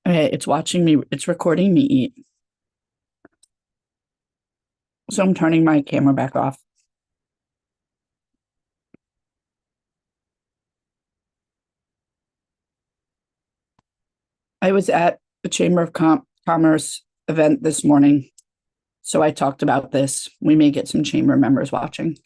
Okay, it's watching me, it's recording me eat. So I'm turning my camera back off. I was at the Chamber of Commerce event this morning, so I talked about this. We may get some chamber members watching.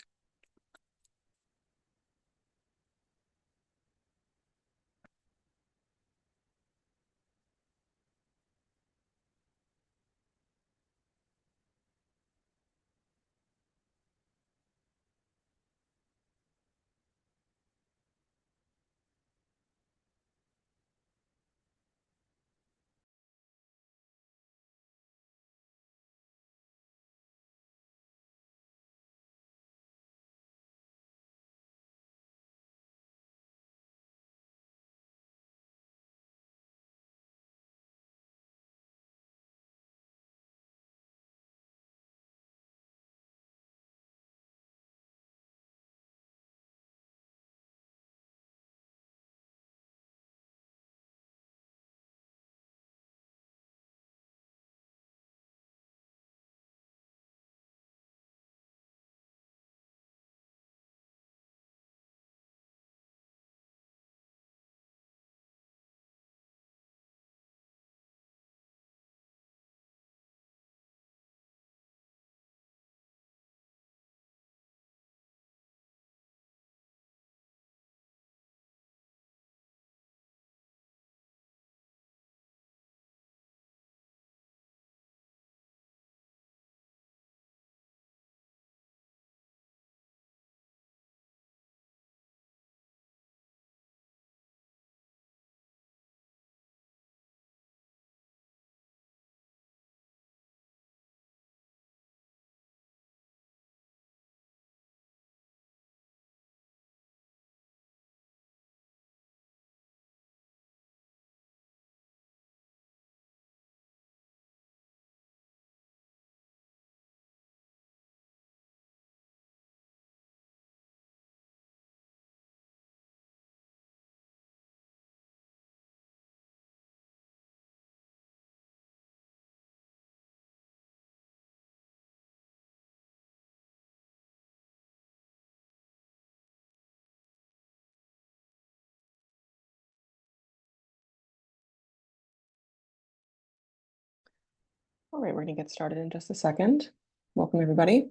All right, we're going to get started in just a second. Welcome, everybody.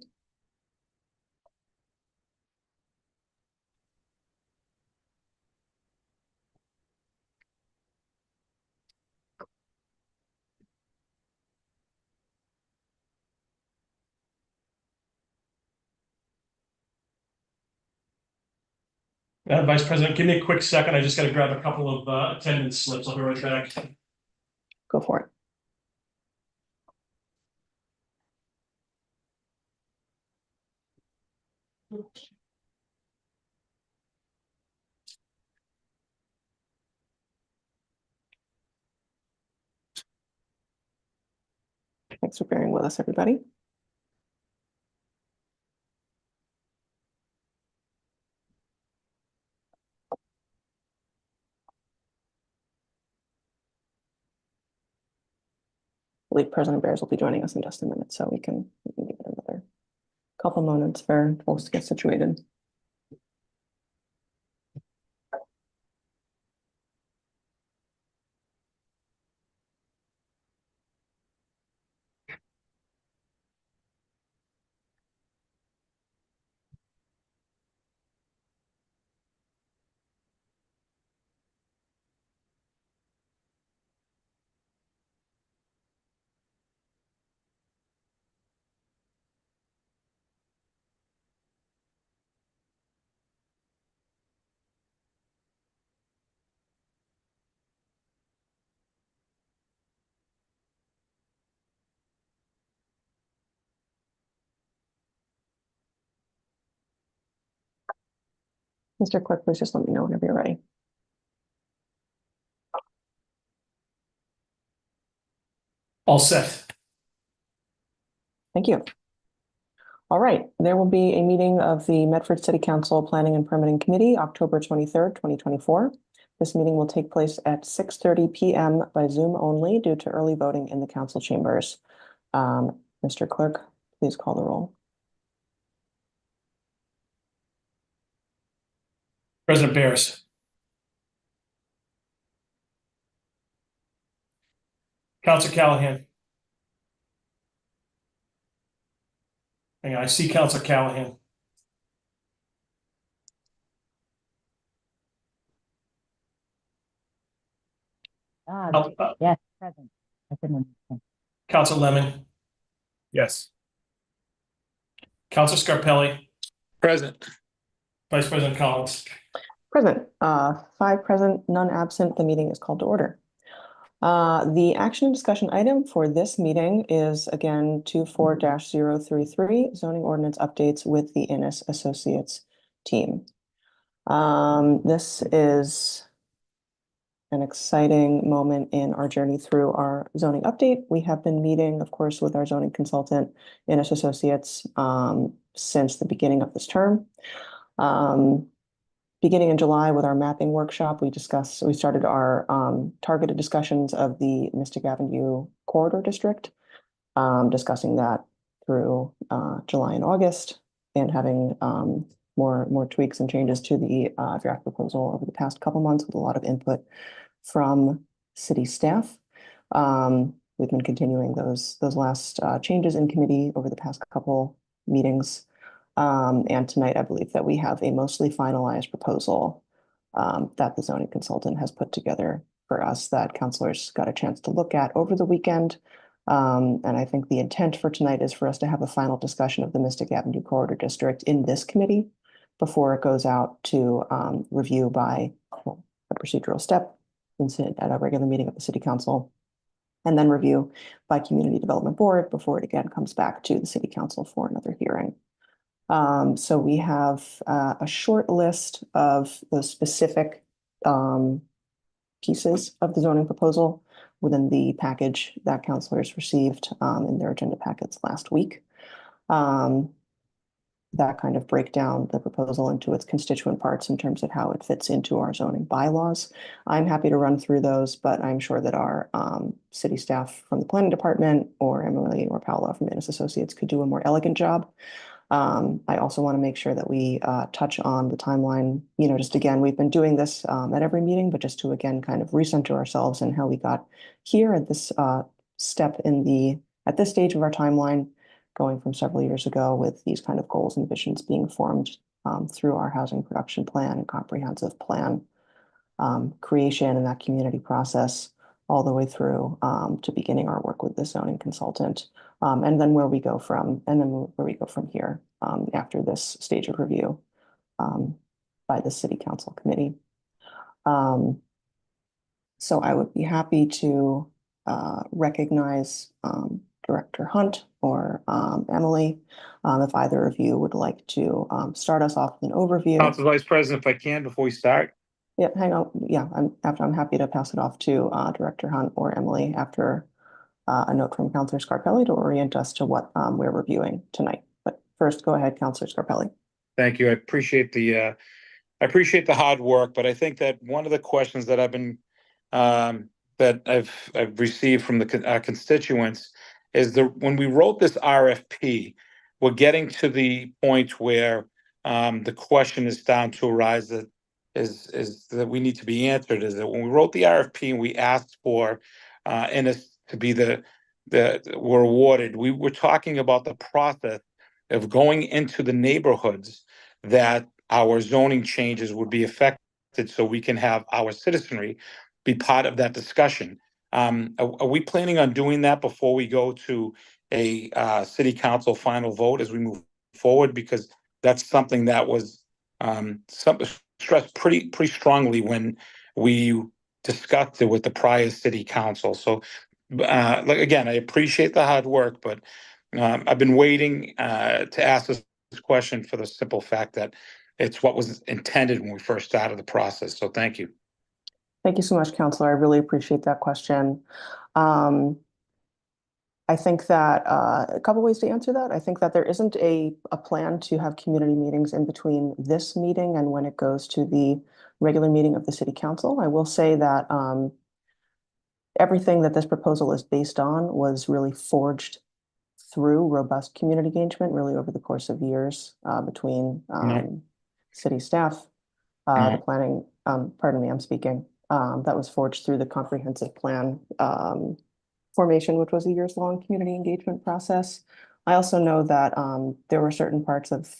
Vice President, give me a quick second. I just got to grab a couple of attendance slips. I'll be right back. Go for it. Thanks for bearing with us, everybody. I believe President Bears will be joining us in just a minute, so we can give it another couple moments for folks to get situated. Mr. Clerk, please just let me know whenever you're ready. All set. Thank you. All right, there will be a meeting of the Medford City Council Planning and Permitting Committee, October 23rd, 2024. This meeting will take place at 6:30 PM by Zoom only due to early voting in the council chambers. Mr. Clerk, please call the roll. President Barris. Counselor Callahan. Hang on, I see Counselor Callahan. Yes, present. Counselor Lemon. Yes. Counselor Scarpelli. Present. Vice President Collins. Present, 5 present, none absent. The meeting is called to order. The action and discussion item for this meeting is again 24-033 zoning ordinance updates with the Innes Associates team. This is an exciting moment in our journey through our zoning update. We have been meeting, of course, with our zoning consultant, Innes Associates, since the beginning of this term. Beginning in July with our mapping workshop, we started our targeted discussions of the Mystic Avenue Corridor District, discussing that through July and August, and having more tweaks and changes to the draft proposal over the past couple months with a lot of input from city staff. We've been continuing those last changes in committee over the past couple meetings. And tonight, I believe that we have a mostly finalized proposal that the zoning consultant has put together for us that councilors got a chance to look at over the weekend. And I think the intent for tonight is for us to have a final discussion of the Mystic Avenue Corridor District in this committee before it goes out to review by a procedural step at a regular meeting of the city council, and then review by community development board before it again comes back to the city council for another hearing. So we have a short list of the specific pieces of the zoning proposal within the package that councilors received in their agenda packets last week. That kind of break down the proposal into its constituent parts in terms of how it fits into our zoning bylaws. I'm happy to run through those, but I'm sure that our city staff from the planning department or Emily or Paola from Innes Associates could do a more elegant job. I also want to make sure that we touch on the timeline. Just again, we've been doing this at every meeting, but just to again kind of recenter ourselves and how we got here at this step at this stage of our timeline, going from several years ago with these kind of goals and visions being formed through our housing production plan and comprehensive plan creation and that community process, all the way through to beginning our work with the zoning consultant, and then where we go from here after this stage of review by the city council committee. So I would be happy to recognize Director Hunt or Emily, if either of you would like to start us off with an overview. Council Vice President, if I can, before we start. Yeah, hang on. Yeah, I'm happy to pass it off to Director Hunt or Emily after a note from Councilor Scarpelli to orient us to what we're reviewing tonight. But first, go ahead, Councilor Scarpelli. Thank you. I appreciate the hard work, but I think that one of the questions that that I've received from the constituents is when we wrote this RFP, we're getting to the point where the question is starting to arise that is that we need to be answered, is that when we wrote the RFP and we asked for Innes to be were awarded, we were talking about the process of going into the neighborhoods that our zoning changes would be affected so we can have our citizenry be part of that discussion. Are we planning on doing that before we go to a city council final vote as we move forward? Because that's something that was stressed pretty strongly when we discussed it with the prior city council. So again, I appreciate the hard work, but I've been waiting to ask this question for the simple fact that it's what was intended when we first started the process. So thank you. Thank you so much, Councilor. I really appreciate that question. I think that a couple ways to answer that. I think that there isn't a plan to have community meetings in between this meeting and when it goes to the regular meeting of the City Council. I will say that everything that this proposal is based on was really forged through robust community engagement, really over the course of years between city staff, the planning, pardon me, I'm speaking, that was forged through the comprehensive plan formation, which was a years-long community engagement process. I also know that there were certain parts of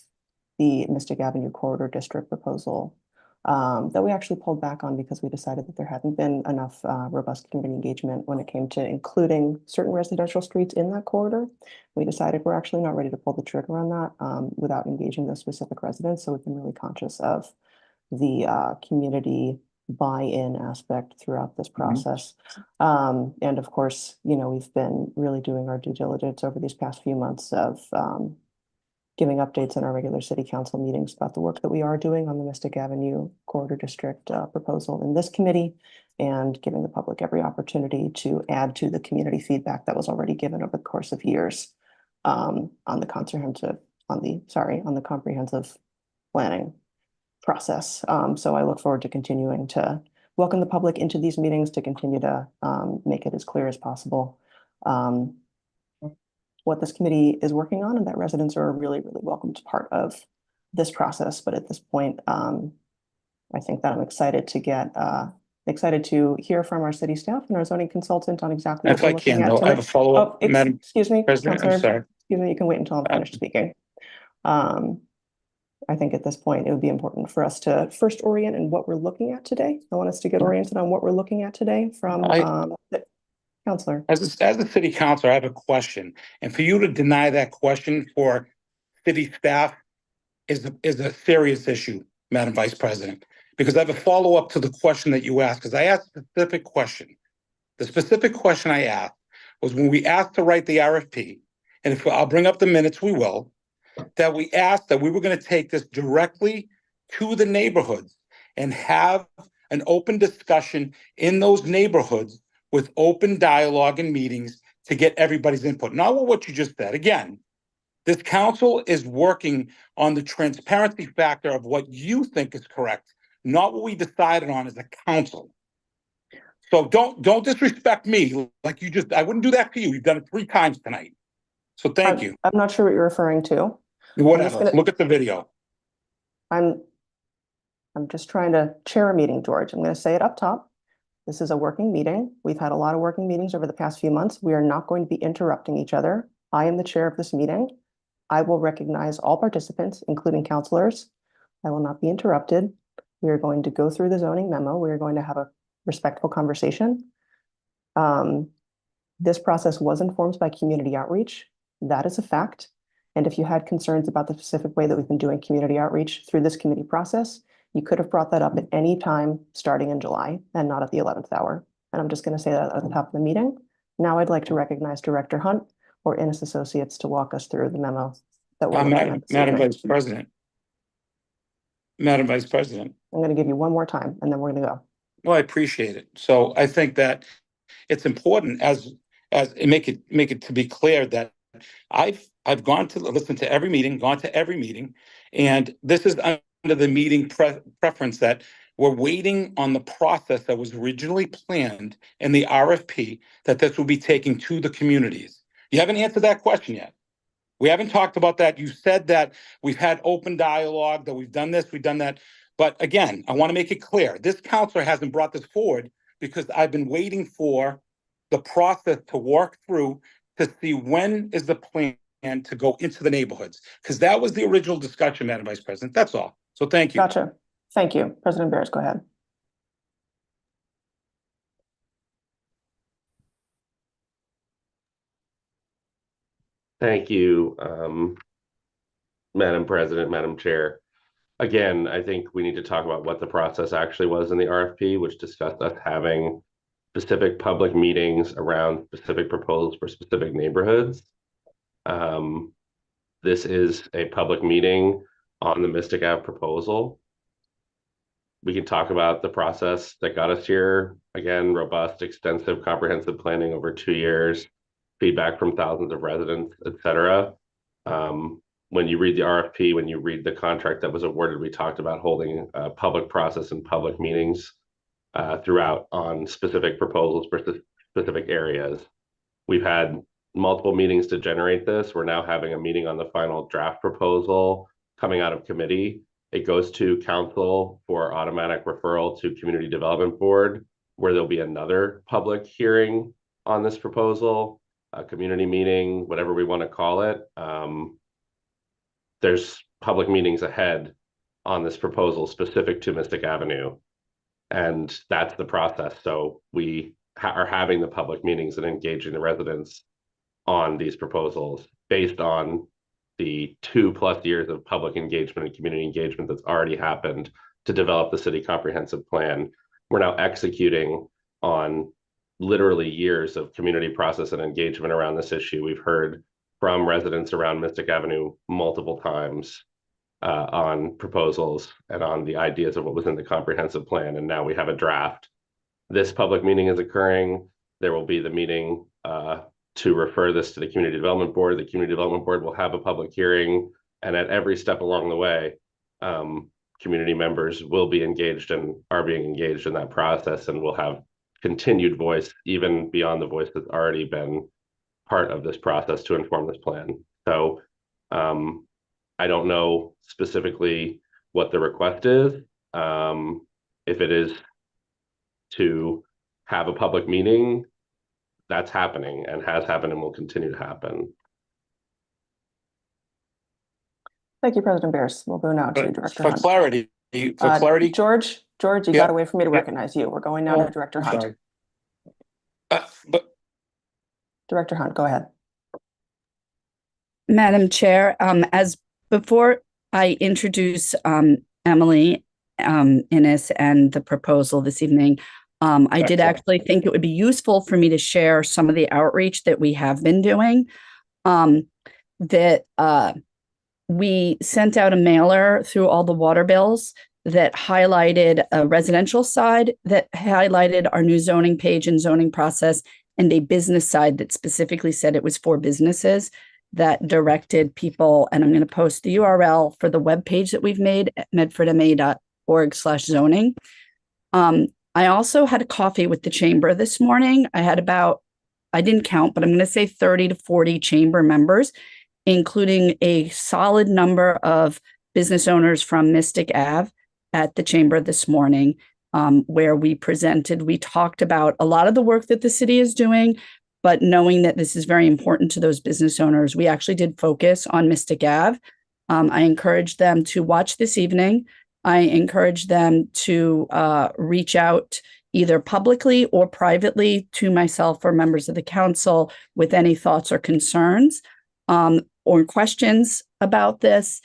the Mystic Avenue Corridor District proposal that we actually pulled back on because we decided that there hadn't been enough robust community engagement when it came to including certain residential streets in that corridor. We decided we're actually not ready to pull the trigger on that without engaging those specific residents. So we've been really conscious of the community buy-in aspect throughout this process. And of course, you know, we've been really doing our due diligence over these past few months of giving updates in our regular city council meetings about the work that we are doing on the Mystic Avenue Corridor District proposal in this committee, and giving the public every opportunity to add to the community feedback that was already given over the course of years on the comprehensive planning process. So I look forward to continuing to welcome the public into these meetings to continue to make it as clear as possible what this committee is working on, and that residents are a really, really welcomed part of this process. But at this point, I think that I'm excited to hear from our city staff and our zoning consultant on exactly what If we're I looking can, at though, I have tonight. a follow-up, Madam Excuse me, President, I'm Counselor. sorry. Excuse me, you can wait until I'm finished speaking. I think at this point, it would be important for us to first orient in what we're looking at today. I want us to get oriented on what we're looking at today from the Counselor. As a city councilor, I have a question, and for you to deny that question for city staff is a serious issue, Madam Vice President, because I have a follow-up to the question that you asked, because I asked a specific question. The specific question I asked was when we asked to write the RFP, and if I'll bring up the minutes, we will, that we asked that we were going to take this directly to the neighborhoods and have an open discussion in those neighborhoods with open dialogue and meetings to get everybody's input. Not what you just said. Again, this council is working on the transparency factor of what you think is correct, not what we decided on as a council. So don't disrespect me like you just, I wouldn't do that to you. You've done it 3 times tonight. So thank you. I'm not sure what you're referring to. Whatever, look at the video. I'm just trying to chair a meeting, George. I'm going to say it up top. This is a working meeting. We've had a lot of working meetings over the past few months. We are not going to be interrupting each other. I am the chair of this meeting. I will recognize all participants, including counselors. I will not be interrupted. We are going to go through the zoning memo. We are going to have a respectful conversation. This process was informed by community outreach. That is a fact. And if you had concerns about the specific way that we've been doing community outreach through this committee process, you could have brought that up at any time starting in July and not at the 11th hour. And I'm just going to say that at the top of the meeting. Now I'd like to recognize Director Hunt or Innes Associates to walk us through the memo that we're looking at. Madam Vice President. Madam Vice President. I'm going to give you one more time and then we're going to go. Well, I appreciate it. So I think that it's important as make it to be clear that I've gone to listen to every meeting, and this is under the meeting preference that we're waiting on the process that was originally planned in the RFP, that this will be taken to the communities. You haven't answered that question yet. We haven't talked about that. You said that we've had open dialogue, that we've done this, we've done that. But again, I want to make it clear, this counselor hasn't brought this forward because I've been waiting for the process to work through to see when is the plan to go into the neighborhoods, because that was the original discussion, Madam Vice President. That's all. So thank you. Gotcha. Thank you. President Barris, go ahead. Thank you, Madam President, Madam Chair. Again, I think we need to talk about what the process actually was in the RFP, which discussed us having specific public meetings around specific proposals for specific neighborhoods. This is a public meeting on the Mystic Ave proposal. We can talk about the process that got us here. Again, robust, extensive, comprehensive planning over 2 years, feedback from thousands of residents, etc. when you read the RFP, when you read the contract that was awarded, we talked about holding a public process and public meetings throughout on specific proposals for specific areas. We've had multiple meetings to generate this. We're now having a meeting on the final draft proposal coming out of committee. It goes to council for automatic referral to Community Development Board, where there'll be another public hearing on this proposal, a community meeting, whatever we want to call it. There's public meetings ahead on this proposal specific to Mystic Avenue. And that's the process. So we are having the public meetings and engaging the residents on these proposals based on the 2+ years of public engagement and community engagement that's already happened to develop the city comprehensive plan. We're now executing on literally years of community process and engagement around this issue. We've heard from residents around Mystic Avenue multiple times on proposals and on the ideas of what was in the comprehensive plan. And now we have a draft. This public meeting is occurring. There will be the meeting to refer this to the Community Development Board. The Community Development Board will have a public hearing, and at every step along the way, community members will be engaged and are being engaged in that process, and will have continued voice, even beyond the voice that's already been part of this process to inform this plan. So I don't know specifically what the request is. If it is to have a public meeting, that's happening and has happened and will continue to happen. Thank you, President Beers. We'll go now to Director For Hunt. clarity, George, you Yeah. got to wait for me to recognize you. We're going now to Director Hunt. Sorry. But Director Hunt, go ahead. Madam Chair, as before I introduce Emily Innes and the proposal this evening, I did Excellent. actually think it would be useful for me to share some of the outreach that we have been doing. We sent out a mailer through all the water bills that highlighted a residential side, that highlighted our new zoning page and zoning process, and a business side that specifically said it was for businesses, that directed people. And I'm going to post the URL for the webpage that we've made at medfordma.org/zoning. I also had a coffee with the chamber this morning. I had about, I didn't count, but I'm going to say 30 to 40 chamber members, including a solid number of business owners from Mystic Ave at the chamber this morning, where we talked about a lot of the work that the city is doing, but knowing that this is very important to those business owners, we actually did focus on Mystic Ave. I encouraged them to watch this evening. I encourage them to reach out either publicly or privately to myself or members of the council with any thoughts or concerns or questions about this,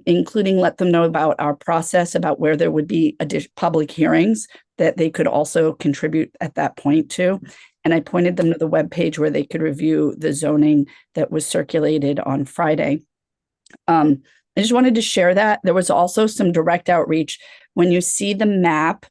including let them know about our process, about where there would be public hearings that they could also contribute at that point to. And I pointed them to the webpage where they could review the zoning that was circulated on Friday. I just wanted to share that. There was also some direct outreach. When you see the map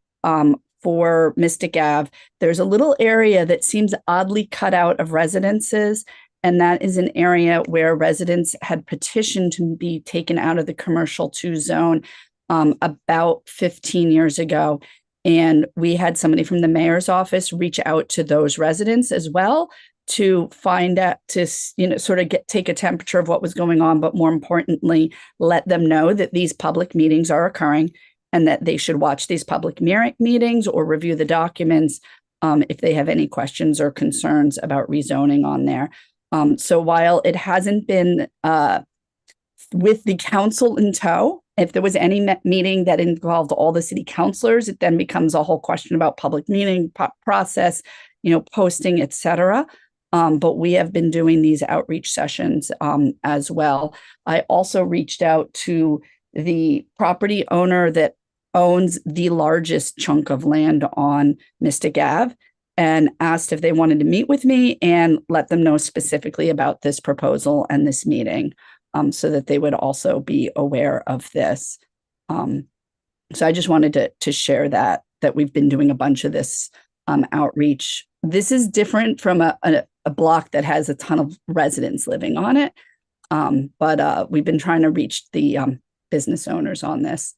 for Mystic Ave, there's a little area that seems oddly cut out of residences. And that is an area where residents had petitioned to be taken out of the commercial 2 zone about 15 years ago. And we had somebody from the mayor's office reach out to those residents as well to find out, to sort of take a temperature of what was going on, but more importantly, let them know that these public meetings are occurring and that they should watch these public meetings or review the documents if they have any questions or concerns about rezoning on there. So while it hasn't been with the council in tow, if there was any meeting that involved all the city councilors, it then becomes a whole question about public meeting process, posting, et cetera. But we have been doing these outreach sessions as well. I also reached out to the property owner that owns the largest chunk of land on Mystic Ave and asked if they wanted to meet with me and let them know specifically about this proposal and this meeting, so that they would also be aware of this. So I just wanted to share that we've been doing a bunch of this outreach. This is different from a block that has a ton of residents living on it. But we've been trying to reach the business owners on this.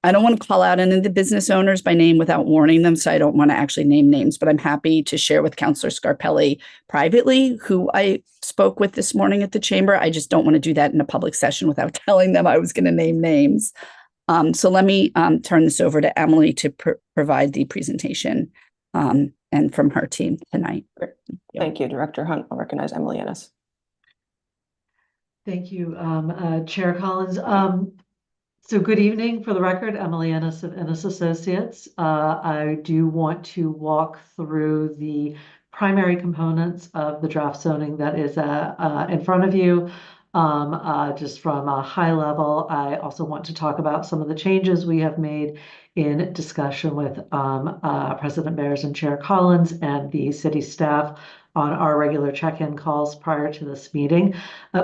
I don't want to call out any of the business owners by name without warning them, so I don't want to actually name names, but I'm happy to share with Councilor Scarpelli privately, who I spoke with this morning at the chamber. I just don't want to do that in a public session without telling them I was going to name names. So let me turn this over to Emily to provide the presentation and from her team tonight. Thank you, Director Hunt. I'll recognize Emily Ennis. Thank you, Chair Collins. So good evening. For the record, Emily Ennis of Ennis Associates. I do want to walk through the primary components of the draft zoning that is in front of you. Just from a high level, I also want to talk about some of the changes we have made in discussion with President Bears and Chair Collins and the city staff on our regular check-in calls prior to this meeting.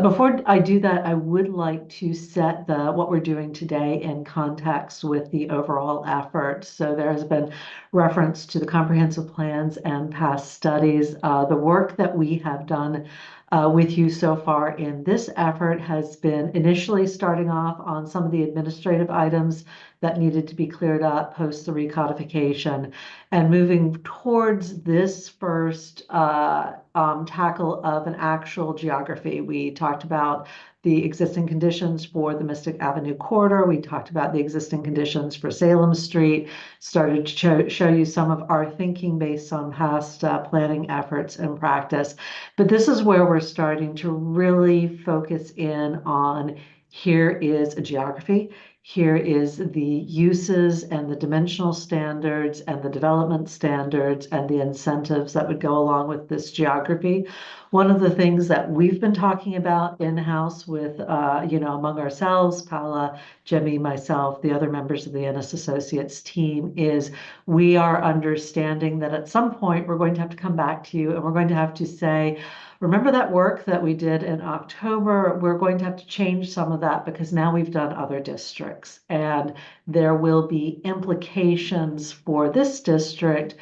Before I do that, I would like to set what we're doing today in context with the overall effort. So there has been reference to the comprehensive plans and past studies. The work that we have done with you so far in this effort has been initially starting off on some of the administrative items that needed to be cleared up post the recodification and moving towards this first tackle of an actual geography. We talked about the existing conditions for the Mystic Avenue corridor. We talked about the existing conditions for Salem Street, started to show you some of our thinking based on past planning efforts and practice. But this is where we're starting to really focus in on, here is a geography. Here is the uses and the dimensional standards and the development standards and the incentives that would go along with this geography. One of the things that we've been talking about in-house with, among ourselves, Paula, Jimmy, myself, the other members of the Ennis Associates team, is we are understanding that at some point we're going to have to come back to you and we're going to have to say, remember that work that we did in October? We're going to have to change some of that because now we've done other districts and there will be implications for this district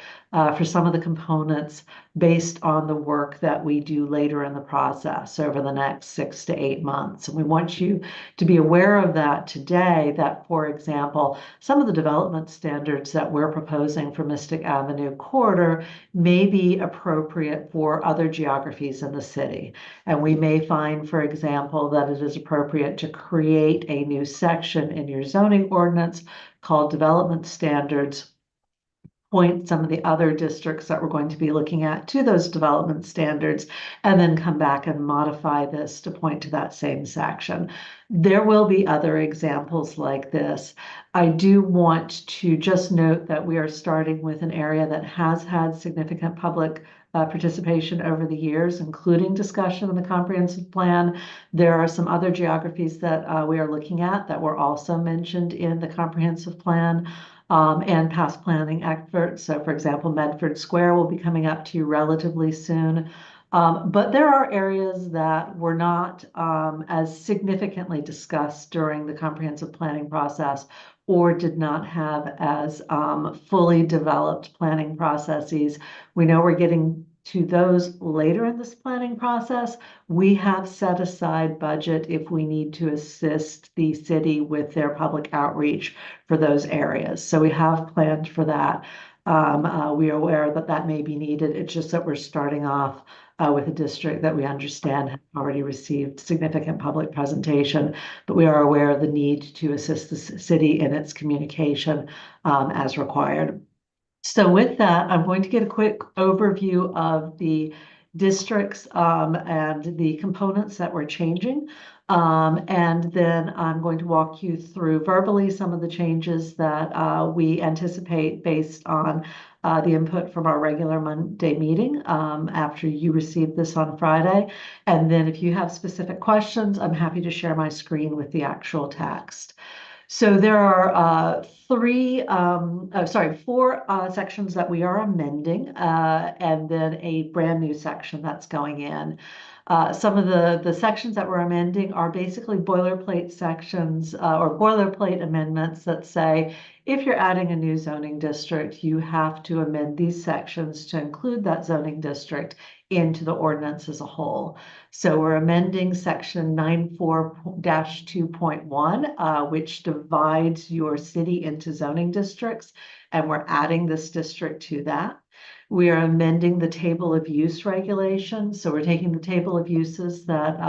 for some of the components based on the work that we do later in the process over the next 6 to 8 months. And we want you to be aware of that today, that, for example, some of the development standards that we're proposing for Mystic Avenue corridor may be appropriate for other geographies in the city. And we may find, for example, that it is appropriate to create a new section in your zoning ordinance called development standards, point some of the other districts that we're going to be looking at to those development standards, and then come back and modify this to point to that same section. There will be other examples like this. I do want to just note that we are starting with an area that has had significant public participation over the years, including discussion of the comprehensive plan. There are some other geographies that we are looking at that were also mentioned in the comprehensive plan. And past planning efforts. So for example, Medford Square will be coming up to you relatively soon. But there are areas that were not as significantly discussed during the comprehensive planning process or did not have as fully developed planning processes. We know we're getting to those later in this planning process. We have set aside budget if we need to assist the city with their public outreach for those areas. So we have planned for that. We are aware that that may be needed. It's just that we're starting off with a district that we understand has already received significant public presentation, but we are aware of the need to assist the city in its communication as required. So with that, I'm going to get a quick overview of the districts and the components that we're changing. And then I'm going to walk you through verbally some of the changes that we anticipate based on the input from our regular Monday meeting after you receive this on Friday. And then if you have specific questions, I'm happy to share my screen with the actual text. So there are four sections that we are amending, and then a brand new section that's going in. Some of the sections that we're amending are basically boilerplate sections or boilerplate amendments that say, if you're adding a new zoning district, you have to amend these sections to include that zoning district into the ordinance as a whole. So we're amending section 94-2.1, which divides your city into zoning districts, and we're adding this district to that. We are amending the table of use regulations. So we're taking the table of uses that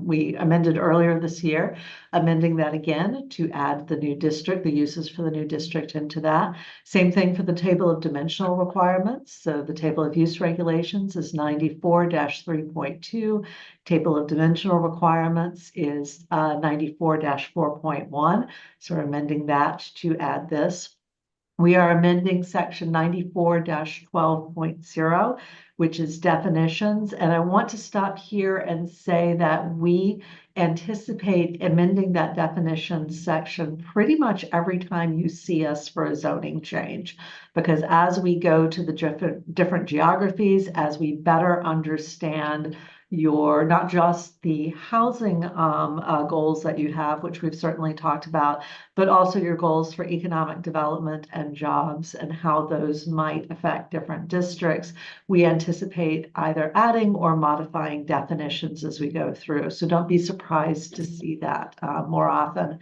we amended earlier this year, amending that again to add the new district, the uses for the new district into that. Same thing for the table of dimensional requirements. So the table of use regulations is 94-3.2. Table of dimensional requirements is 94-4.1. So we're amending that to add this. We are amending section 94-12.0, which is definitions. And I want to stop here and say that we anticipate amending that definitions section pretty much every time you see us for a zoning change. Because as we go to the different geographies, as we better understand your, not just the housing goals that you have, which we've certainly talked about, but also your goals for economic development and jobs and how those might affect different districts. We anticipate either adding or modifying definitions as we go through. So don't be surprised to see that more often.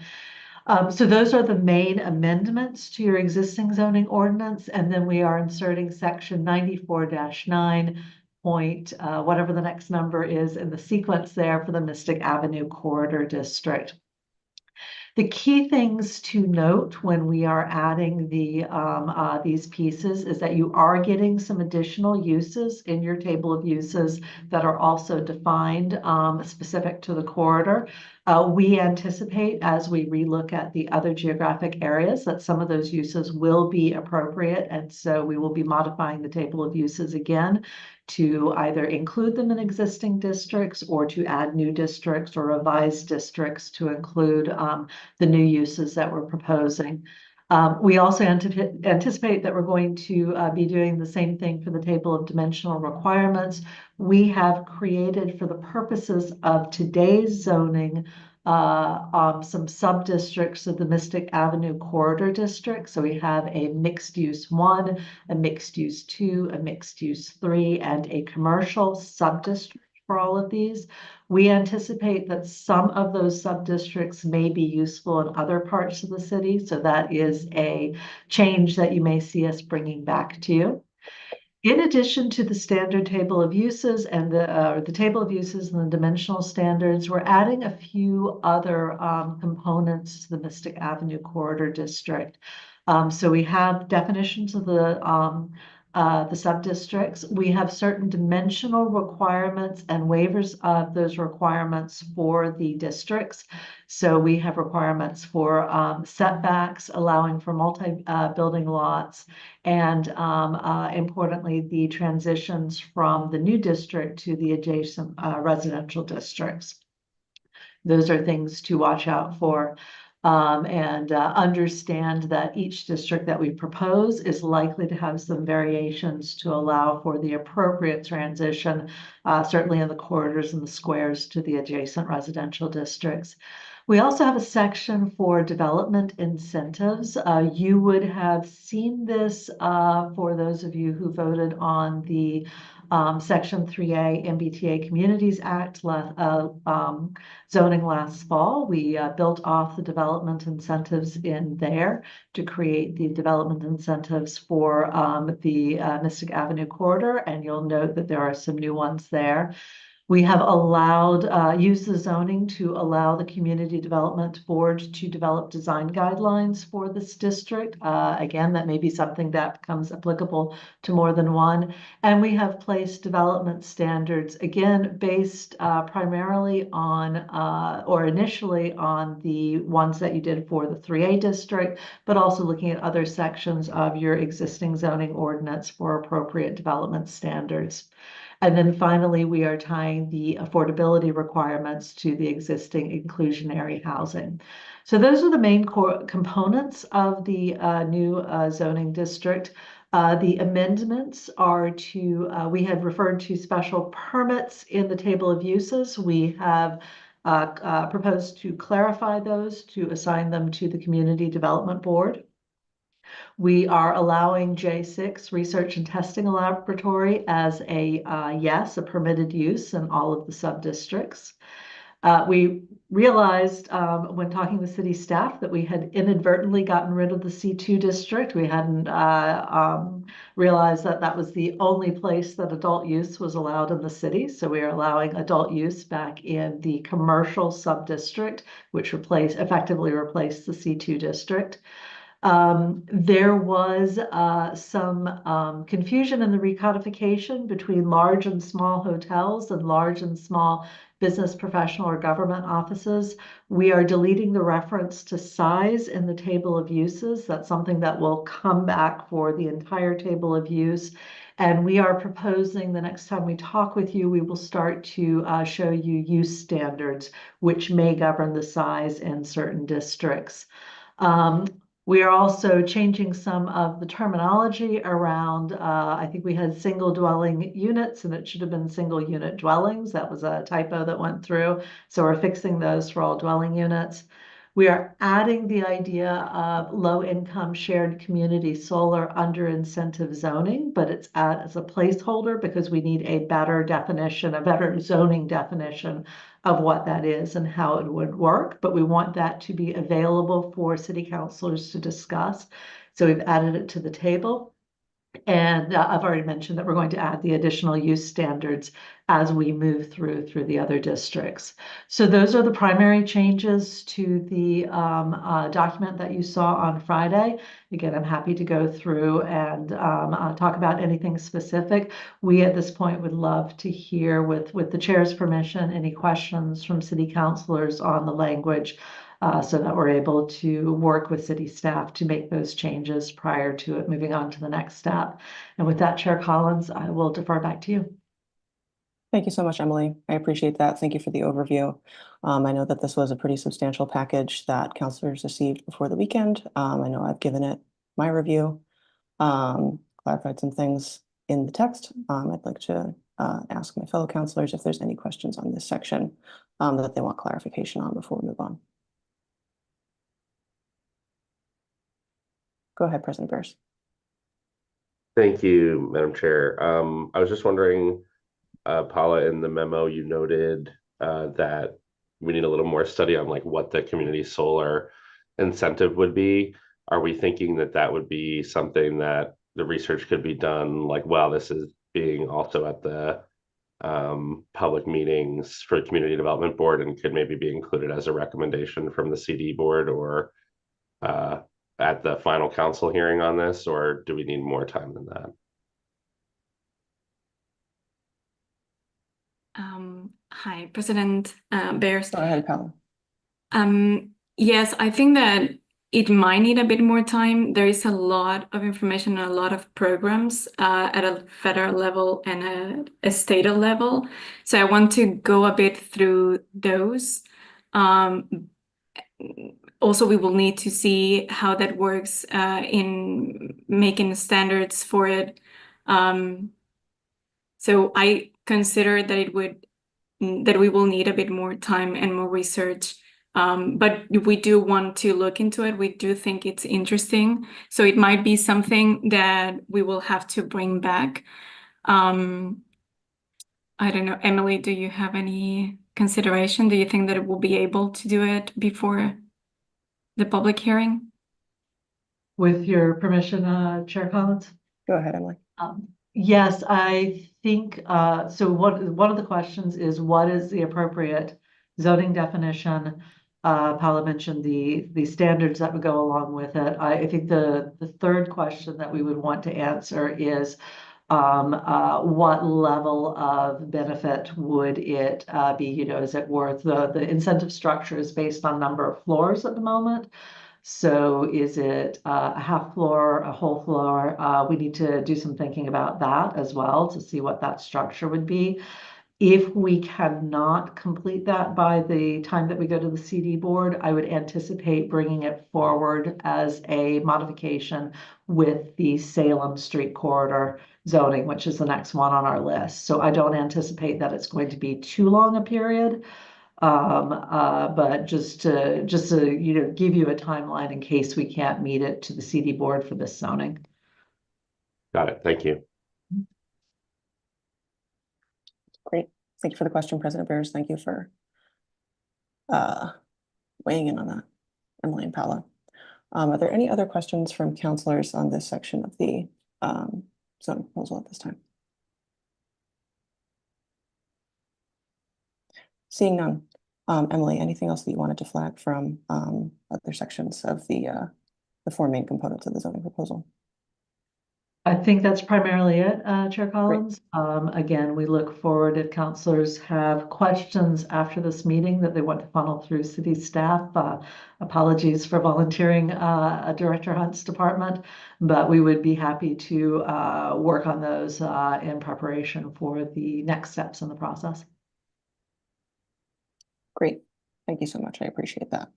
So those are the main amendments to your existing zoning ordinance. And then we are inserting section 94-9. Whatever the next number is in the sequence there for the Mystic Avenue Corridor District. The key things to note when we are adding these pieces is that you are getting some additional uses in your table of uses that are also defined specific to the corridor. We anticipate as we relook at the other geographic areas that some of those uses will be appropriate. And so we will be modifying the table of uses again to either include them in existing districts or to add new districts or revise districts to include the new uses that we're proposing. We also anticipate that we're going to be doing the same thing for the table of dimensional requirements. We have created, for the purposes of today's zoning, some sub-districts of the Mystic Avenue Corridor District. So we have a mixed use 1, a mixed use 2, a mixed use 3, and a commercial sub-district for all of these. We anticipate that some of those sub-districts may be useful in other parts of the city. So that is a change that you may see us bringing back to you. In addition to the standard table of uses and the table of uses and the dimensional standards, we're adding a few other components to the Mystic Avenue Corridor District. So we have definitions of the sub-districts. We have certain dimensional requirements and waivers of those requirements for the districts. So we have requirements for setbacks, allowing for multi-building lots, and importantly, the transitions from the new district to the adjacent residential districts. Those are things to watch out for. And understand that each district that we propose is likely to have some variations to allow for the appropriate transition, certainly in the corridors and the squares to the adjacent residential districts. We also have a section for development incentives. You would have seen this for those of you who voted on the Section 3A MBTA Communities Act zoning last fall. We built off the development incentives in there to create the development incentives for the Mystic Avenue Corridor, and you'll note that there are some new ones there. We have allowed, used the zoning to allow the Community Development Board to develop design guidelines for this district. Again, that may be something that becomes applicable to more than one. And we have placed development standards, again, based primarily on, or initially on the ones that you did for the 3A district, but also looking at other sections of your existing zoning ordinance for appropriate development standards. And then finally, we are tying the affordability requirements to the existing inclusionary housing. So those are the main core components of the new zoning district. The amendments are to, we had referred to special permits in the table of uses. We have proposed to clarify those, to assign them to the Community Development Board. We are allowing J6 Research and Testing Laboratory as a yes, a permitted use in all of the sub-districts. We realized when talking with city staff that we had inadvertently gotten rid of the C2 district. We hadn't realized that that was the only place that adult use was allowed in the city. So we are allowing adult use back in the commercial sub-district, which effectively replaced the C2 district. There was some confusion in the recodification between large and small hotels and large and small business, professional, or government offices. We are deleting the reference to size in the table of uses. That's something that will come back for the entire table of use. And we are proposing the next time we talk with you, we will start to show you use standards, which may govern the size in certain districts. We are also changing some of the terminology around, I think we had single dwelling units and it should have been single unit dwellings. That was a typo that went through. So we're fixing those for all dwelling units. We are adding the idea of low income shared community solar under incentive zoning, but it's as a placeholder because we need a better definition, a better zoning definition of what that is and how it would work. But we want that to be available for city councilors to discuss. So we've added it to the table. And I've already mentioned that we're going to add the additional use standards as we move through the other districts. So those are the primary changes to the document that you saw on Friday. Again, I'm happy to go through and talk about anything specific. We at this point would love to hear, with the chair's permission, any questions from city councilors on the language, so that we're able to work with city staff to make those changes prior to it moving on to the next step. And with that, Chair Collins, I will defer back to you. Thank you so much, Emily. I appreciate that. Thank you for the overview. I know that this was a pretty substantial package that councilors received before the weekend. I know I've given it my review, clarified some things in the text. I'd like to ask my fellow councilors if there's any questions on this section that they want clarification on before we move on. Go ahead, President Bears. Thank you, Madam Chair. I was just wondering, Paula, in the memo you noted that we need a little more study on like what the community solar incentive would be. Are we thinking that that would be something that the research could be done like, well, this is being also at the public meetings for the Community Development Board and could maybe be included as a recommendation from the CD board or at the final council hearing on this, or do we need more time than that? Hi, President Bears. Go ahead, Paula. Yes, I think that it might need a bit more time. There is a lot of information and a lot of programs at a federal level and at a state level. So I want to go a bit through those. Also, we will need to see how that works in making standards for it. So I consider that we will need a bit more time and more research. But we do want to look into it. We do think it's interesting. So it might be something that we will have to bring back. I don't know, Emily, do you have any consideration? Do you think that it will be able to do it before the public hearing? With your permission, Chair Collins? Go ahead, Emily. Yes, I think so. One of the questions is what is the appropriate zoning definition? Paula mentioned the standards that would go along with it. I think the third question that we would want to answer is what level of benefit would it be? You know, is it worth the incentive structure is based on number of floors at the moment. So is it a half floor, a whole floor? We need to do some thinking about that as well to see what that structure would be. If we cannot complete that by the time that we go to the CD board, I would anticipate bringing it forward as a modification with the Salem Street Corridor zoning, which is the next one on our list. So I don't anticipate that it's going to be too long a period. But just to give you a timeline in case we can't meet it to the CD board for this zoning. Got it. Thank you. Great. Thank you for the question, President Bears. Thank you for weighing in on that, Emily and Paula. Are there any other questions from counselors on this section of the zoning proposal at this time? Seeing none. Emily, anything else that you wanted to flag from other sections of the four main components of the zoning proposal? I think that's primarily it, Chair Collins. Again, we look forward if counselors have questions after this meeting that they want to funnel through city staff. Apologies for volunteering Director Hunt's department, but we would be happy to work on those in preparation for the next steps in the process. Great. Thank you so much. I appreciate that.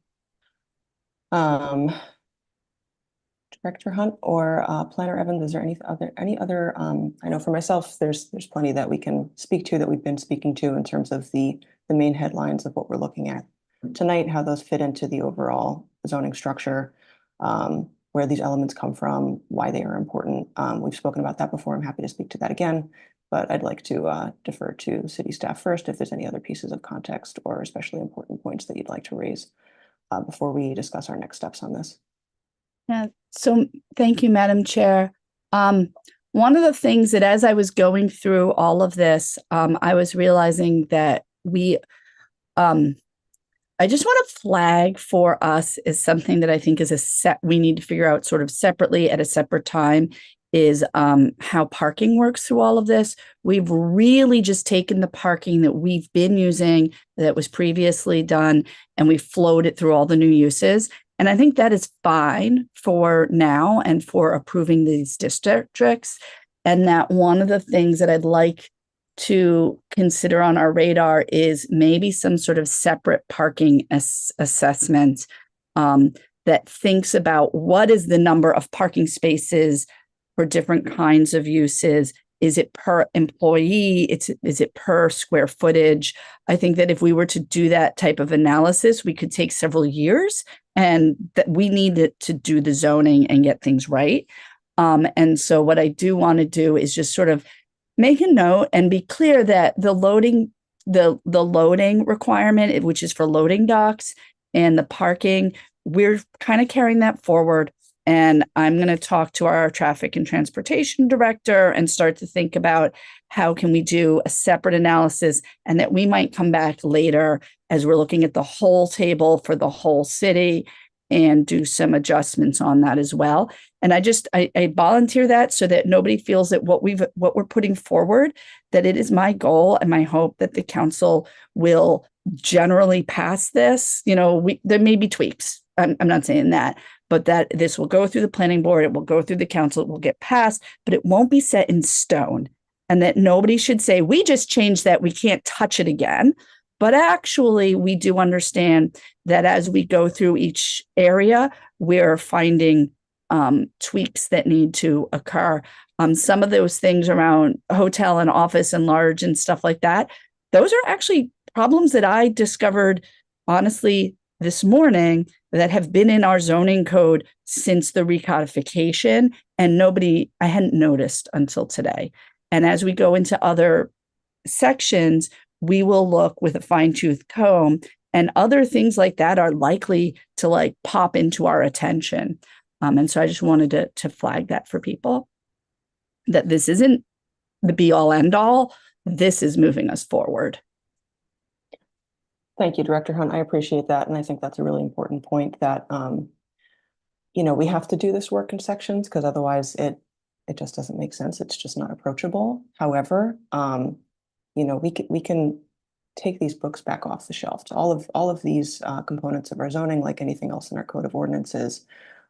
Director Hunt or Planner Evans, is there any other I know for myself, there's plenty that we can speak to that we've been speaking to in terms of the main headlines of what we're looking at tonight, how those fit into the overall zoning structure, where these elements come from, why they are important. We've spoken about that before. I'm happy to speak to that again, but I'd like to defer to city staff first if there's any other pieces of context or especially important points that you'd like to raise before we discuss our next steps on this. Yeah, so thank you, Madam Chair. One of the things that as I was going through all of this, I was realizing that I just want to flag for us is something that I think is we need to figure out sort of separately at a separate time is how parking works through all of this. We've really just taken the parking that we've been using that was previously done and we flowed it through all the new uses. And I think that is fine for now and for approving these districts. And that one of the things that I'd like to consider on our radar is maybe some sort of separate parking assessment that thinks about what is the number of parking spaces for different kinds of uses. Is it per employee? Is it per square footage? I think that if we were to do that type of analysis, we could take several years and that we need to do the zoning and get things right. And so what I do want to do is just sort of make a note and be clear that the loading requirement, which is for loading docks and the parking, we're kind of carrying that forward. And I'm going to talk to our traffic and transportation director and start to think about how can we do a separate analysis and that we might come back later as we're looking at the whole table for the whole city and do some adjustments on that as well. And I volunteer that so that nobody feels that what we're putting forward, that it is my goal and my hope that the council will generally pass this. You know, there may be tweaks. I'm not saying that, but that this will go through the planning board, it will go through the council, it will get passed, but it won't be set in stone. And that nobody should say, we just changed that, we can't touch it again. But actually, we do understand that as we go through each area, we're finding tweaks that need to occur. Some of those things around hotel and office and large and stuff like that, those are actually problems that I discovered, honestly, this morning that have been in our zoning code since the recodification, and I hadn't noticed until today. And as we go into other sections, we will look with a fine-tooth comb, and other things like that are likely to pop into our attention. And so I just wanted to flag that for people, that this isn't the be-all end-all. This is moving us forward. Thank you, Director Hunt. I appreciate that. And I think that's a really important point that, we have to do this work in sections because otherwise it just doesn't make sense. It's just not approachable. However, we can take these books back off the shelf. All of these components of our zoning, like anything else in our code of ordinances,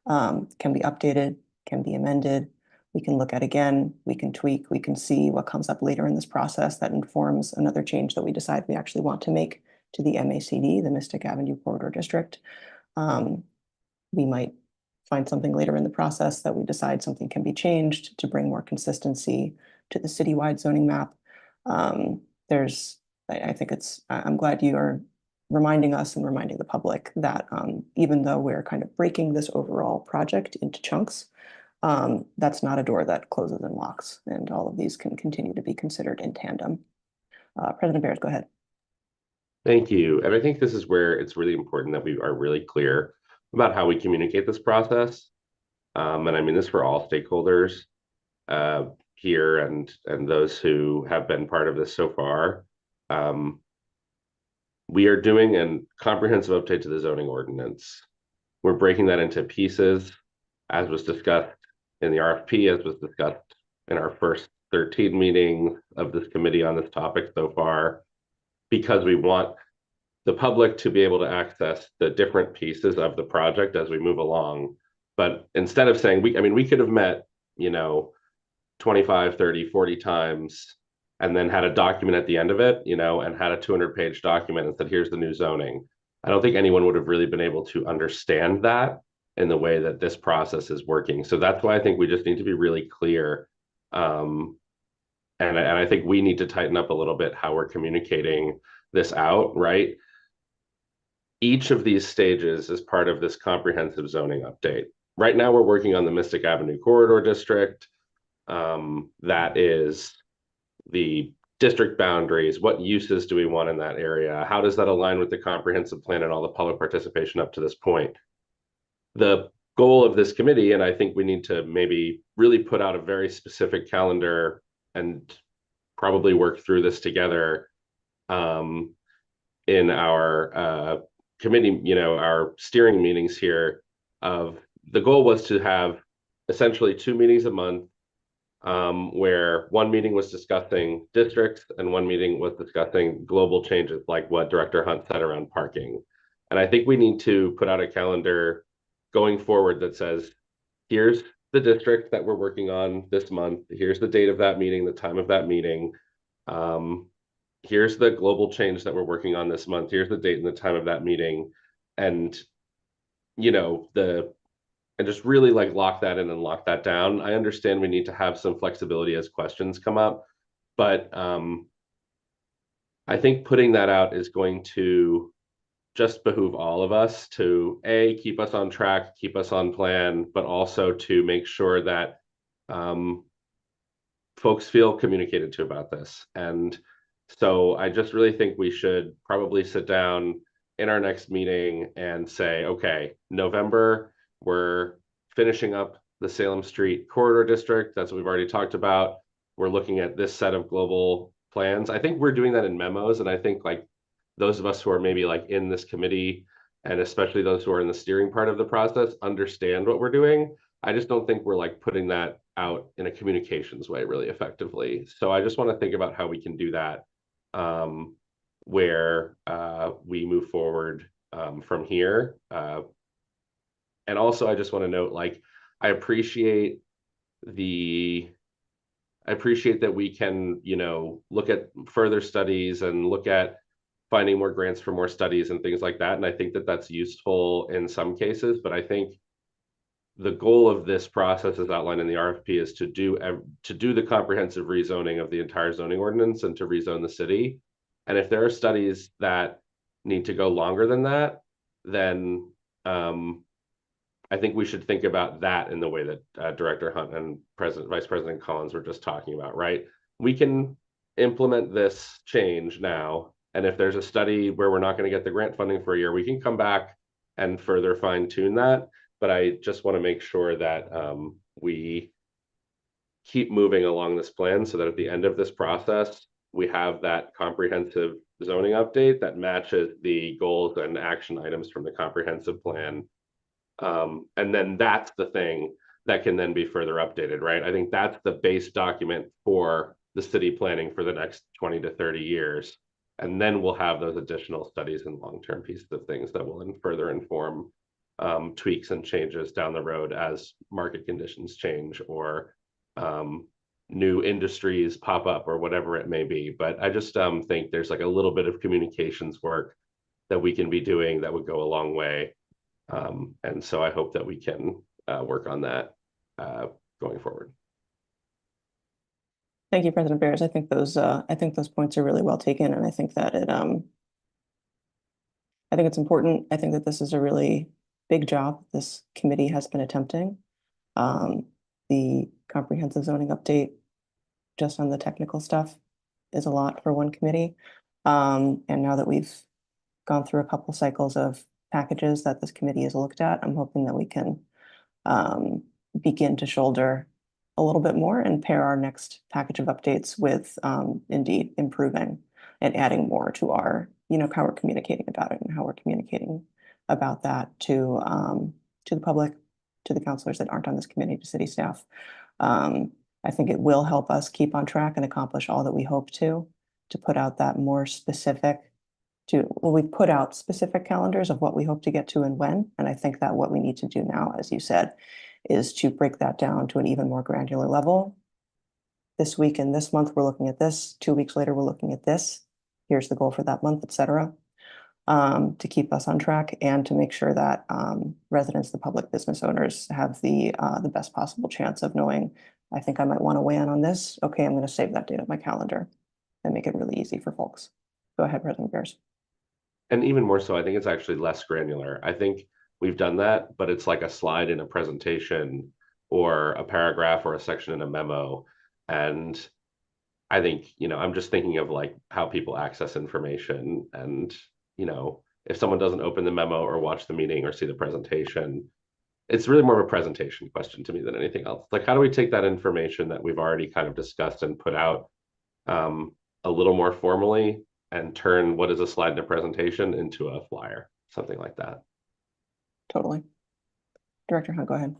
can be updated, can be amended. We can look at again, we can tweak, we can see what comes up later in this process that informs another change that we decide we actually want to make to the MACD, the Mystic Avenue Corridor District. We might find something later in the process that we decide something can be changed to bring more consistency to the citywide zoning map. I'm glad you are reminding us and reminding the public that even though we're kind of breaking this overall project into chunks, that's not a door that closes and locks, and all of these can continue to be considered in tandem. President Bears, go ahead. Thank you. And I think this is where it's really important that we are really clear about how we communicate this process. And I mean this for all stakeholders here and those who have been part of this so far. We are doing a comprehensive update to the zoning ordinance. We're breaking that into pieces, as was discussed in the RFP, as was discussed in our first 13 meetings of this committee on this topic so far, because we want the public to be able to access the different pieces of the project as we move along. But instead of saying, we could have met, 25, 30, 40 times and then had a document at the end of it, and had a 200-page document and said, here's the new zoning. I don't think anyone would have really been able to understand that in the way that this process is working. So that's why I think we just need to be really clear. And I think we need to tighten up a little bit how we're communicating this out, right? Each of these stages is part of this comprehensive zoning update. Right now, we're working on the Mystic Avenue Corridor District. That is the district boundaries. What uses do we want in that area? How does that align with the comprehensive plan and all the public participation up to this point? The goal of this committee, and I think we need to maybe really put out a very specific calendar and probably work through this together in our committee, our steering meetings here. The goal was to have essentially 2 meetings a month, where one meeting was discussing districts and one meeting was discussing global changes, like what Director Hunt said around parking. And I think we need to put out a calendar going forward that says, here's the district that we're working on this month. Here's the date of that meeting, the time of that meeting. Here's the global change that we're working on this month. Here's the date and the time of that meeting. And, and just really lock that in and lock that down. I understand we need to have some flexibility as questions come up, but I think putting that out is going to just behoove all of us to keep us on track, keep us on plan, but also to make sure that folks feel communicated to about this. And so I just really think we should probably sit down in our next meeting and say, okay, November, we're finishing up the Salem Street Corridor District. That's what we've already talked about. We're looking at this set of global plans. I think we're doing that in memos. And I think those of us who are maybe in this committee, and especially those who are in the steering part of the process, understand what we're doing. I just don't think we're putting that out in a communications way really effectively. So I just want to think about how we can do that, where we move forward from here. And also, I just want to note, I appreciate that we can, look at further studies and look at finding more grants for more studies and things like that. And I think that that's useful in some cases, but I think the goal of this process as outlined in the RFP is to do the comprehensive rezoning of the entire zoning ordinance and to rezone the city. And if there are studies that need to go longer than that, then I think we should think about that in the way that Director Hunt and Vice President Collins were just talking about, right? We can implement this change now. And if there's a study where we're not going to get the grant funding for a year, we can come back and further fine tune that. But I just want to make sure that we keep moving along this plan so that at the end of this process, we have that comprehensive zoning update that matches the goals and action items from the comprehensive plan. And then that's the thing that can then be further updated, right? I think that's the base document for the city planning for the next 20 to 30 years. And then we'll have those additional studies and long-term pieces of things that will further inform tweaks and changes down the road as market conditions change or new industries pop up or whatever it may be. But I just think there's a little bit of communications work that we can be doing that would go a long way. And so I hope that we can work on that going forward. Thank you, President Bears. I think those points are really well taken, and I think that I think it's important. I think that this is a really big job this committee has been attempting. The comprehensive zoning update, just on the technical stuff, is a lot for one committee. And now that we've gone through a couple cycles of packages that this committee has looked at, I'm hoping that we can begin to shoulder a little bit more and pair our next package of updates with indeed improving and adding more to our, how we're communicating about it and how we're communicating about that to the public, to the counselors that aren't on this committee, to city staff. I think it will help us keep on track and accomplish all that we hope to put out that more specific we've put out specific calendars of what we hope to get to and when. And I think that what we need to do now, as you said, is to break that down to an even more granular level. This week and this month, we're looking at this. 2 weeks later, we're looking at this. Here's the goal for that month, et cetera, to keep us on track and to make sure that residents, the public, business owners have the best possible chance of knowing, I think I might want to weigh in on this. Okay, I'm going to save that date on my calendar and make it really easy for folks. Go ahead, President Bears. And even more so, I think it's actually less granular. I think we've done that, but it's like a slide in a presentation or a paragraph or a section in a memo. And I think, I'm just thinking of like how people access information. And, if someone doesn't open the memo or watch the meeting or see the presentation, it's really more of a presentation question to me than anything else. Like, how do we take that information that we've already kind of discussed and put out a little more formally and turn what is a slide in a presentation into a flyer, something like that. Totally. Director Hunt, go ahead.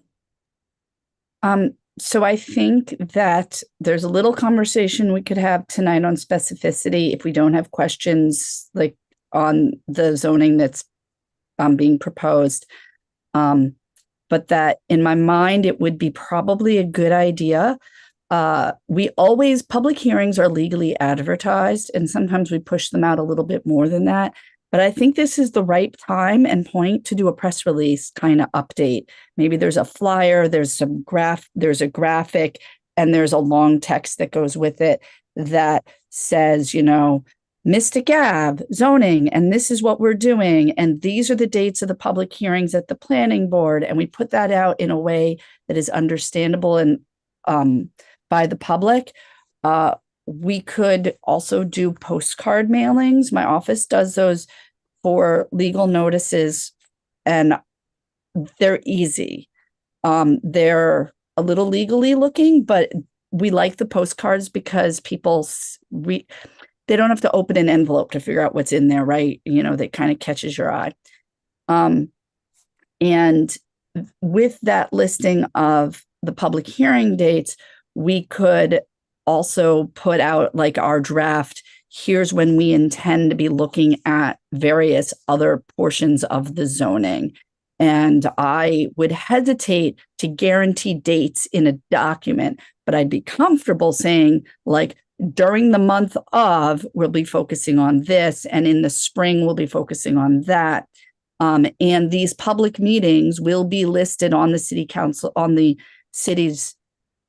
So I think that there's a little conversation we could have tonight on specificity if we don't have questions like on the zoning that's being proposed. But that in my mind, it would be probably a good idea. Public hearings are legally advertised, and sometimes we push them out a little bit more than that. But I think this is the right time and point to do a press release kind of update. Maybe there's a flyer, there's a graphic, and there's a long text that goes with it that says, Mystic Ave zoning, and this is what we're doing. And these are the dates of the public hearings at the planning board. And we put that out in a way that is understandable and by the public. We could also do postcard mailings. My office does those for legal notices, and they're easy. They're a little legally looking, but we like the postcards because they don't have to open an envelope to figure out what's in there, right? That kind of catches your eye. And with that listing of the public hearing dates, we could also put out like our draft. Here's when we intend to be looking at various other portions of the zoning. And I would hesitate to guarantee dates in a document, but I'd be comfortable saying like during the month of, we'll be focusing on this, and in the spring, we'll be focusing on that. And these public meetings will be listed on the city council, on the city's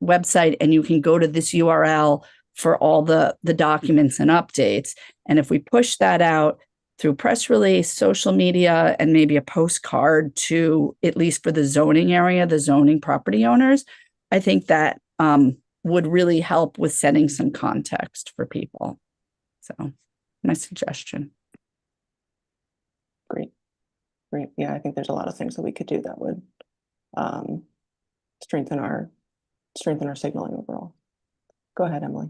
website, and you can go to this URL for all the documents and updates. And if we push that out through press release, social media, and maybe a postcard to, at least for the zoning area, the zoning property owners, I think that would really help with setting some context for people. So my suggestion. Great. Yeah, I think there's a lot of things that we could do that would strengthen our signaling overall. Go ahead, Emily.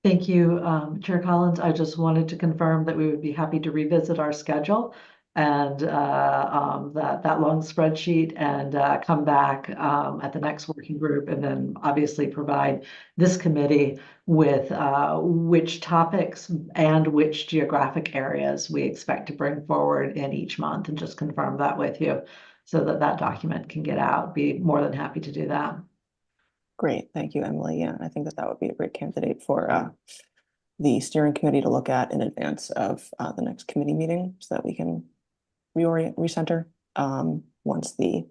Thank you, Chair Collins. I just wanted to confirm that we would be happy to revisit our schedule and that long spreadsheet and come back at the next working group, and then obviously provide this committee with which topics and which geographic areas we expect to bring forward in each month, and just confirm that with you so that document can get out. Be more than happy to do that. Great, thank you, Emily. Yeah, I think that would be a great candidate for the steering committee to look at in advance of the next committee meeting, so that we can recenter once the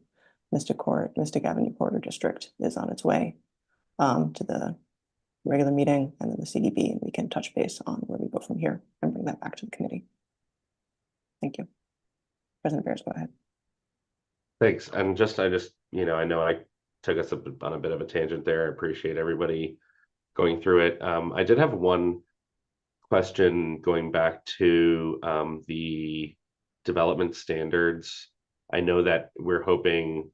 Mystic Avenue Corridor District is on its way to the regular meeting and then the CDB, and we can touch base on where we go from here and bring that back to the committee. Thank you. President Bears, go ahead. Thanks. And I know I took us on a bit of a tangent there. I appreciate everybody going through it. I did have one question going back to the development standards. I know that we're hoping,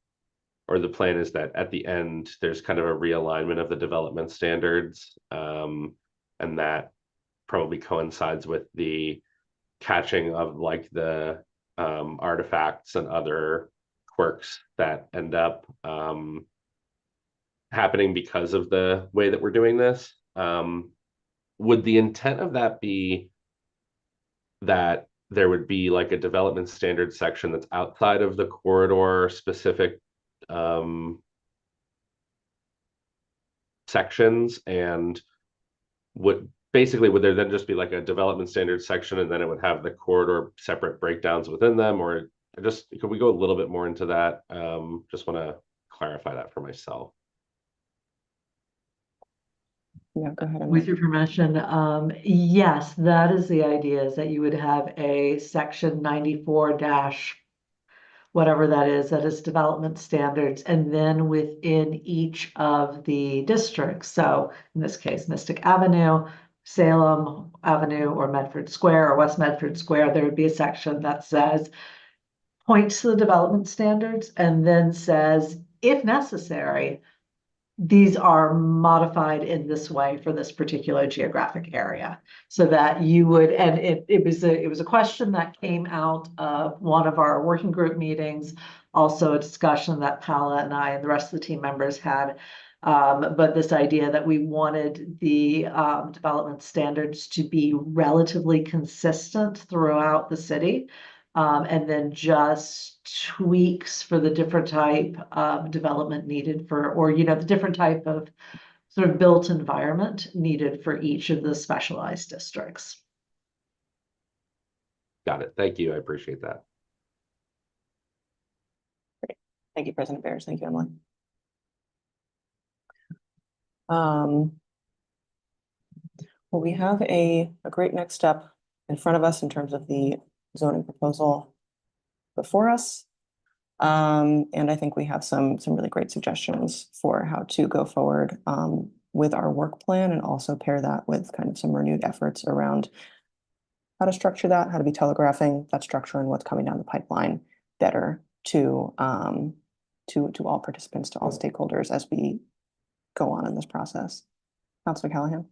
or the plan is that at the end, there's kind of a realignment of the development standards. And that probably coincides with the catching of like the artifacts and other quirks that end up happening because of the way that we're doing this. Would the intent of that be that there would be like a development standard section that's outside of the corridor specific sections, and would there then just be like a development standard section and then it would have the corridor separate breakdowns within them? Or could we go a little bit more into that? Just want to clarify that for myself. Yeah, go ahead. With your permission, yes, that is the idea, is that you would have a section 94 dash whatever that is development standards, and then within each of the districts, so in this case, Mystic Avenue, Salem Avenue, or Medford Square, or West Medford Square, there would be a section that says, points to the development standards, and then says, if necessary, these are modified in this way for this particular geographic area, so that you would, and it was a question that came out of one of our working group meetings, also a discussion that Paula and I and the rest of the team members had. But this idea that we wanted the development standards to be relatively consistent throughout the city. And then just tweaks for the different type of development needed for, or, the different type of sort of built environment needed for each of the specialized districts. Got it. Thank you. I appreciate that. Great. Thank you, President Bears. Thank you, Emily. Well, we have a great next step in front of us in terms of the zoning proposal before us. And I think we have some really great suggestions for how to go forward with our work plan, and also pair that with kind of some renewed efforts around how to structure that, how to be telegraphing that structure and what's coming down the pipeline better to all participants, to all stakeholders as we go on in this process. Councilor Callahan.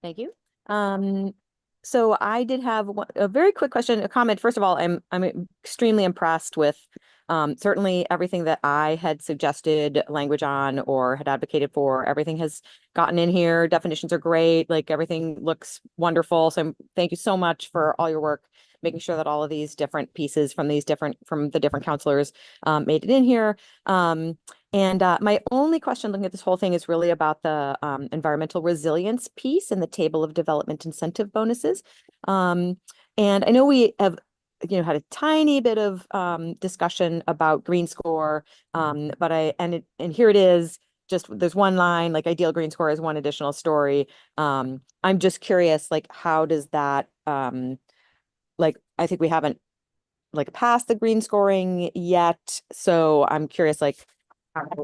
Thank you. So I did have a very quick question, a comment. First of all, I'm extremely impressed with certainly everything that I had suggested language on or had advocated for. Everything has gotten in here. Definitions are great. Like, everything looks wonderful. So thank you so much for all your work, making sure that all of these different pieces from the different counselors made it in here. And my only question looking at this whole thing is really about the environmental resilience piece in the table of development incentive bonuses. And I know we have had a tiny bit of discussion about green score, but here it is. Just there's one line, like, ideal green score is one additional story. I'm just curious, like, how does that like, I think we haven't like passed the green scoring yet, so I'm curious, like,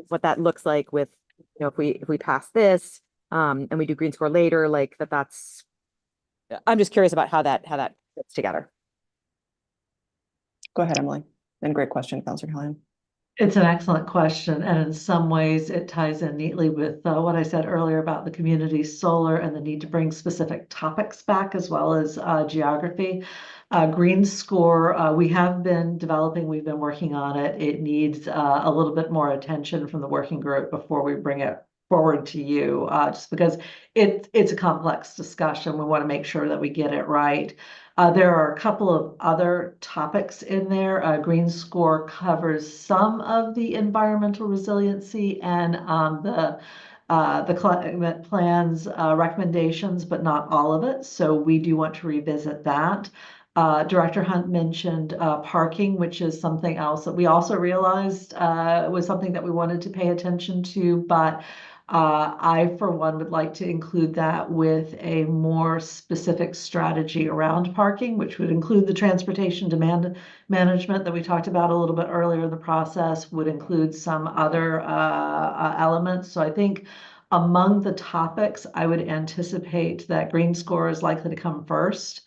what that looks like with, if we pass this and we do green score later, like that's I'm just curious about how that fits together. Go ahead, Emily. And great question, Councilor Callahan. It's an excellent question, and in some ways it ties in neatly with what I said earlier about the community solar and the need to bring specific topics back, as well as geography. Green score, we have been developing, we've been working on it. It needs a little bit more attention from the working group before we bring it forward to you, just because it's a complex discussion. We want to make sure that we get it right. There are a couple of other topics in there. Green score covers some of the environmental resiliency and the climate plans recommendations, but not all of it. So we do want to revisit that. Director Hunt mentioned parking, which is something else that we also realized was something that we wanted to pay attention to, but I, for one, would like to include that with a more specific strategy around parking, which would include the transportation demand management that we talked about a little bit earlier in the process, would include some other elements. So I think among the topics, I would anticipate that green score is likely to come first.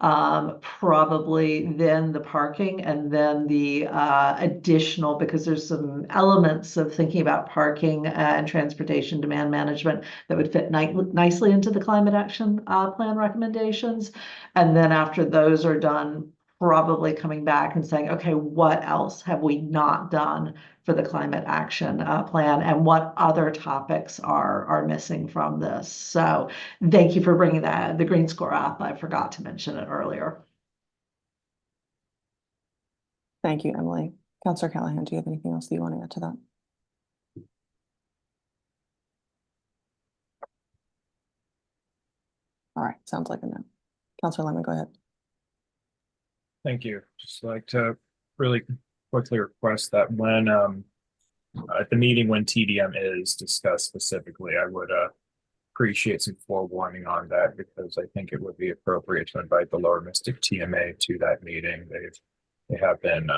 Probably then the parking, and then the additional, because there's some elements of thinking about parking and transportation demand management that would fit nicely into the climate action plan recommendations. And then after those are done, probably coming back and saying, okay, what else have we not done for the climate action plan, and what other topics are missing from this? So thank you for bringing the green score up. I forgot to mention it earlier. Thank you, Emily. Councillor Callahan, do you have anything else that you want to add to that? All right, sounds like a no. Councillor Lemon, go ahead. Thank you. Just like to really quickly request that when at the meeting when TDM is discussed specifically, I would appreciate some forewarning on that, because I think it would be appropriate to invite the Lower Mystic TMA to that meeting. They have been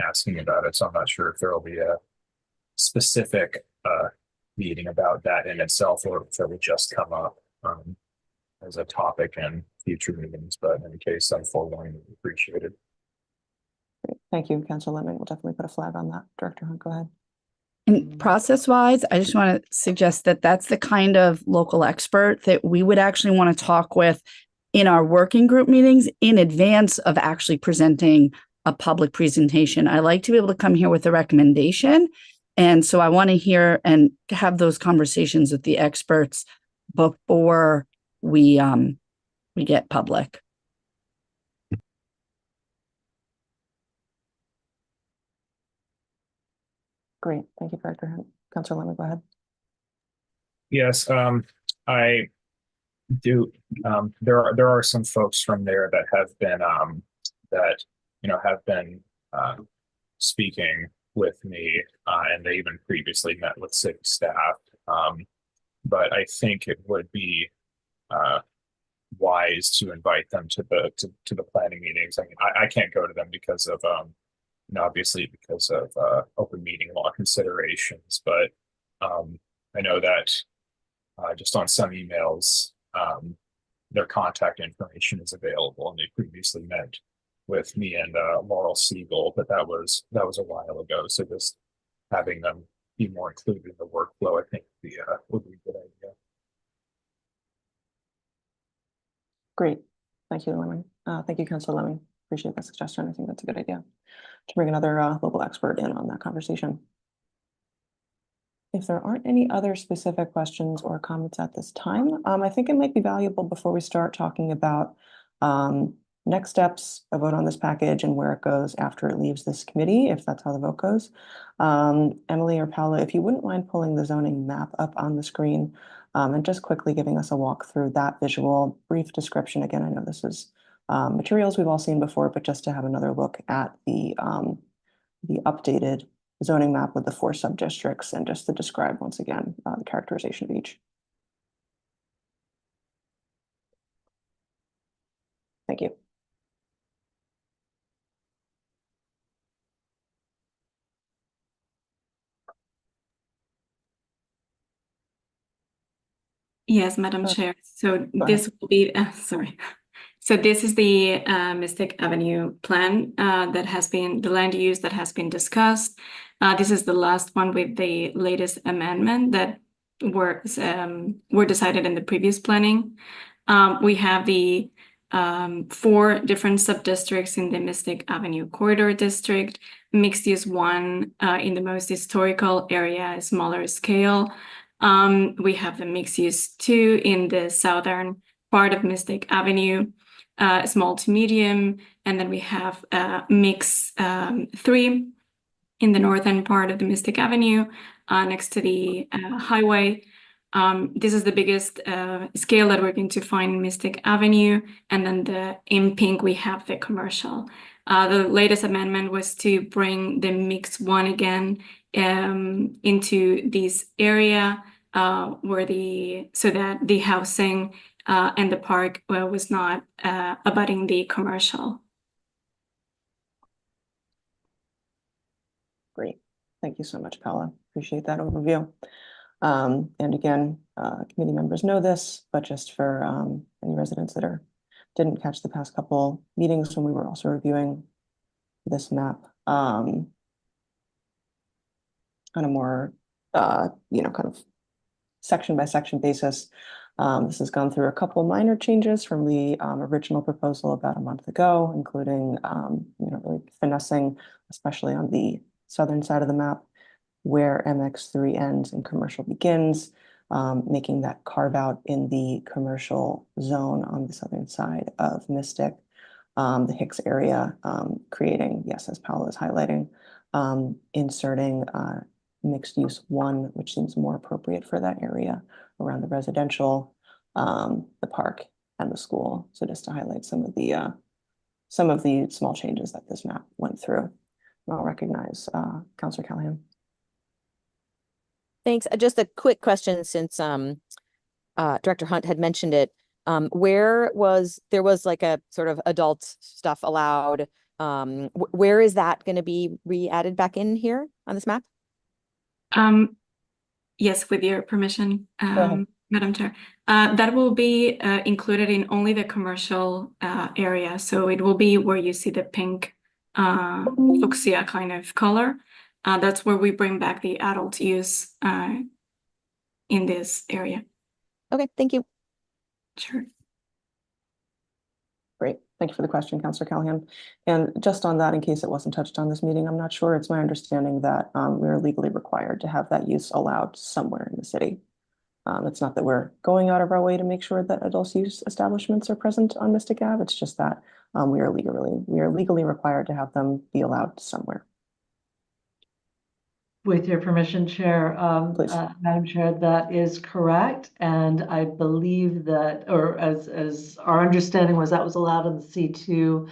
asking about it, so I'm not sure if there will be a specific meeting about that in itself, or if it would just come up as a topic in future meetings. But in any case, some forewarning would be appreciated. Great. Thank you, Councillor Lemon. We'll definitely put a flag on that. Director Hunt, go ahead. And process-wise, I just want to suggest that that's the kind of local expert that we would actually want to talk with in our working group meetings in advance of actually presenting a public presentation. I like to be able to come here with a recommendation. And so I want to hear and have those conversations with the experts before we get public. Great. Thank you, Director Hunt. Councillor Lemon, go ahead. Yes, I do. There are some folks from there that have been speaking with me, and they even previously met with city staff. But I think it would be wise to invite them to the planning meetings. I mean, I can't go to them because of obviously because of open meeting law considerations, but I know that just on some emails, their contact information is available, and they previously met with me and Laurel Siegel, but that was a while ago. So just having them be more included in the workflow, I think would be a good idea. Great. Thank you, Lemon. Thank you, Councillor Lemon. Appreciate that suggestion. I think that's a good idea to bring another local expert in on that conversation. If there aren't any other specific questions or comments at this time, I think it might be valuable before we start talking about next steps, a vote on this package, and where it goes after it leaves this committee, if that's how the vote goes. Emily or Paula, if you wouldn't mind pulling the zoning map up on the screen and just quickly giving us a walk through that visual, brief description. Again, I know this is materials we've all seen before, but just to have another look at the updated zoning map with the 4 sub-districts, and just to describe once again the characterization of each. Thank you. Yes, Madam Chair. So this will be, sorry. So this is the Mystic Avenue plan that has been, the land use that has been discussed. This is the last one with the latest amendment that were decided in the previous planning. We have the 4 different sub-districts in the Mystic Avenue Corridor District, mixed use 1 in the most historical area, smaller scale. We have the mixed use 2 in the southern part of Mystic Avenue, small to medium, and then we have mix 3 in the northern part of the Mystic Avenue, next to the highway. This is the biggest scale that we're going to find in Mystic Avenue. And then in pink, we have the commercial. The latest amendment was to bring the mixed one again into this area so that the housing and the park was not abutting the commercial. Great. Thank you so much, Paula. Appreciate that overview. And again, committee members know this, but just for any residents that didn't catch the past couple meetings when we were also reviewing this map, on a more, kind of section by section basis. This has gone through a couple minor changes from the original proposal about a month ago, including, really finessing, especially on the southern side of the map, where MX3 ends and commercial begins, making that carve out in the commercial zone on the southern side of Mystic, the Hicks area, creating, yes, as Paula is highlighting, inserting mixed use 1, which seems more appropriate for that area around the residential, the park, and the school. So just to highlight some of the small changes that this map went through. I'll recognize Councilor Callahan. Thanks. Just a quick question, since Director Hunt had mentioned it. There was like a sort of adult stuff allowed. Where is that going to be re-added back in here on this map? Yes, with your permission, Go ahead. Madam Chair. That will be included in only the commercial area. So it will be where you see the pink fuchsia kind of color. That's where we bring back the adult use in this area. Okay, thank you. Sure. Great. Thank you for the question, Councilor Callahan. And just on that, in case it wasn't touched on this meeting, I'm not sure. It's my understanding that we're legally required to have that use allowed somewhere in the city. It's not that we're going out of our way to make sure that adult use establishments are present on Mystic Ave. It's just that we are legally required to have them be allowed somewhere. With your permission, Chair, Please. Madam Chair, that is correct. And I believe that, or as our understanding was, that was allowed in the C2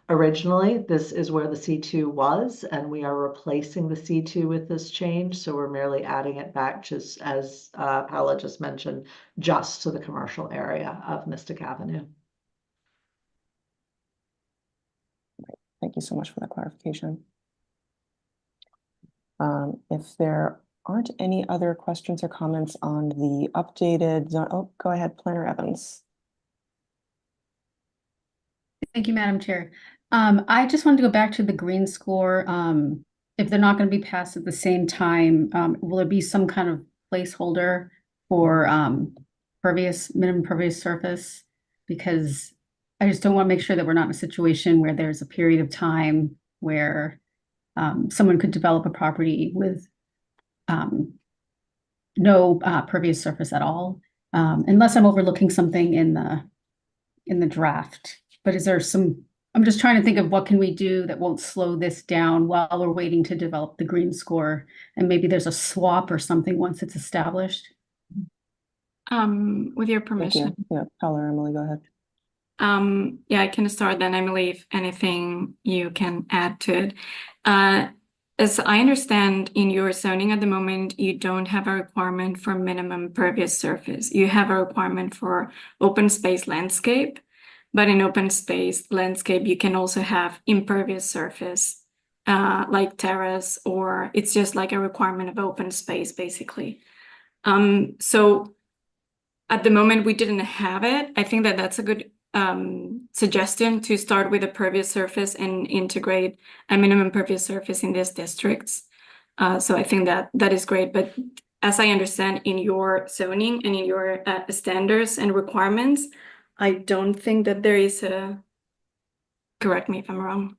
originally. This is where the C2 was, and we are replacing the C2 with this change. So we're merely adding it back, just as Paula just mentioned, just to the commercial area of Mystic Avenue. Thank you so much for that clarification. If there aren't any other questions or comments on the updated zone, oh, go ahead, Planner Evans. Thank you, Madam Chair. I just wanted to go back to the green score. If they're not going to be passed at the same time, will there be some kind of placeholder for minimum pervious surface? Because I just don't want to make sure that we're not in a situation where there's a period of time where someone could develop a property with no pervious surface at all, unless I'm overlooking something in the draft. But is there I'm just trying to think of what can we do that won't slow this down while we're waiting to develop the green score, and maybe there's a swap or something once it's established. With your Thank permission. you. Yeah, Paula or Emily, go ahead. Yeah, I can start then, Emily, if anything you can add to it. As I understand, in your zoning at the moment, you don't have a requirement for minimum pervious surface. You have a requirement for open space landscape, but in open space landscape, you can also have impervious surface, like terrace, or it's just like a requirement of open space, basically. So at the moment, we didn't have it. I think that that's a good suggestion to start with a pervious surface and integrate a minimum pervious surface in these districts. So I think that is great. But as I understand, in your zoning and in your standards and requirements, I don't think that there is correct me if I'm wrong.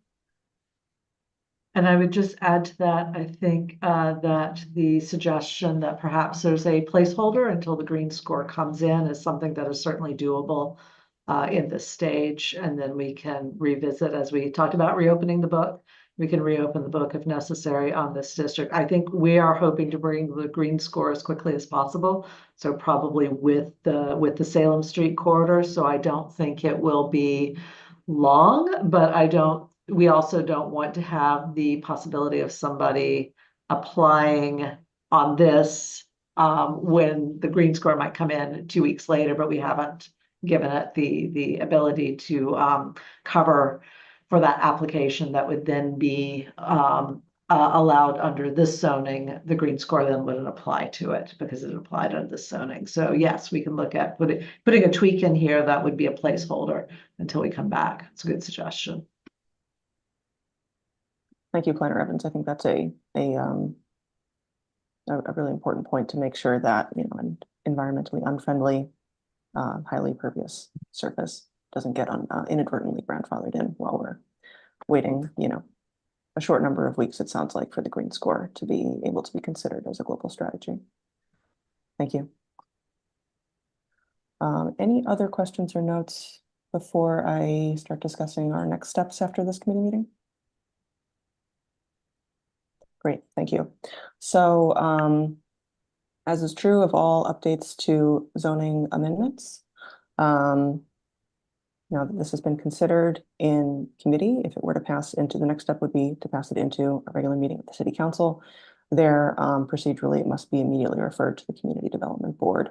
And I would just add to that, I think that the suggestion that perhaps there's a placeholder until the green score comes in is something that is certainly doable in this stage. And then we can revisit, as we talked about reopening the book, we can reopen the book if necessary on this district. I think we are hoping to bring the green score as quickly as possible. So probably with the Salem Street corridor. So I don't think it will be long, but we also don't want to have the possibility of somebody applying on this when the green score might come in 2 weeks later, but we haven't given it the ability to cover for that application that would then be allowed under this zoning. The green score then wouldn't apply to it because it applied under this zoning. So yes, we can look at putting a tweak in here that would be a placeholder until we come back. It's a good suggestion. Thank you, Planner Evans. I think that's a really important point to make sure that, an environmentally unfriendly, highly pervious surface doesn't get inadvertently grandfathered in while we're waiting, a short number of weeks, it sounds like, for the green score to be able to be considered as a global strategy. Thank you. Any other questions or notes before I start discussing our next steps after this committee meeting? Great, thank you. So as is true of all updates to zoning amendments, now that this has been considered in committee, if it were to pass into, the next step would be to pass it into a regular meeting of the City Council. There, procedurally, it must be immediately referred to the Community Development Board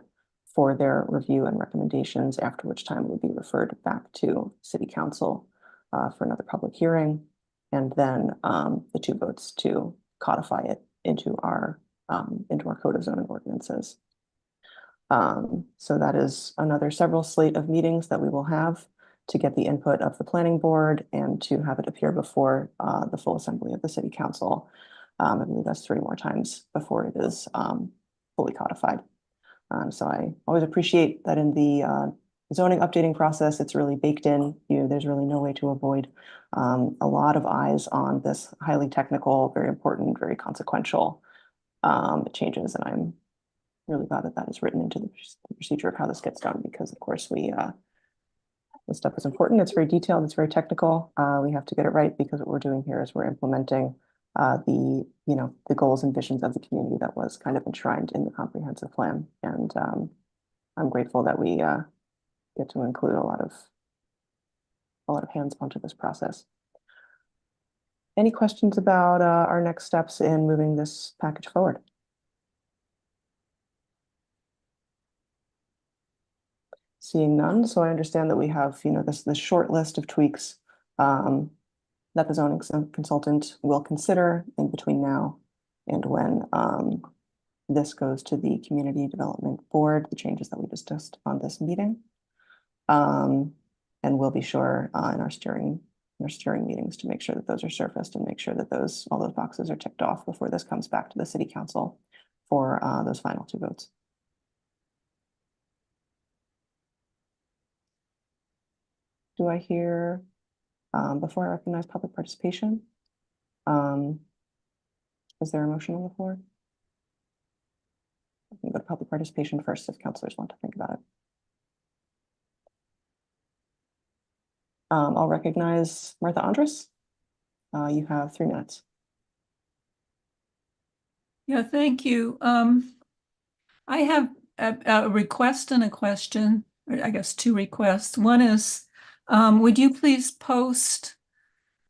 for their review and recommendations, after which time it would be referred back to City Council for another public hearing, and then the 2 votes to codify it into our code of zoning ordinances. So that is another several slate of meetings that we will have to get the input of the planning board and to have it appear before the full assembly of the City Council. I believe that's 3 more times before it is fully codified. So I always appreciate that in the zoning updating process, it's really baked in. There's really no way to avoid a lot of eyes on this highly technical, very important, very consequential changes. And I'm really glad that that is written into the procedure of how this gets done, because of course this stuff is important. It's very detailed. It's very technical. We have to get it right, because what we're doing here is we're implementing the goals and visions of the community that was kind of enshrined in the comprehensive plan. And I'm grateful that we get to include a lot of hands onto this process. Any questions about our next steps in moving this package forward? Seeing none, so I understand that we have, this short list of tweaks that the zoning consultant will consider in between now and when this goes to the Community Development Board, the changes that we discussed on this meeting. And we'll be sure in our steering meetings to make sure that those are surfaced and make sure that all those boxes are ticked off before this comes back to the City Council for those final 2 votes. Do I hear, before I recognize public participation, is there a motion on the floor? I can go to public participation first if councilors want to think about it. I'll recognize Martha Andrus. You have 3 minutes. Yeah, thank you. I have a request and a question, or I guess 2 requests. One is, would you please post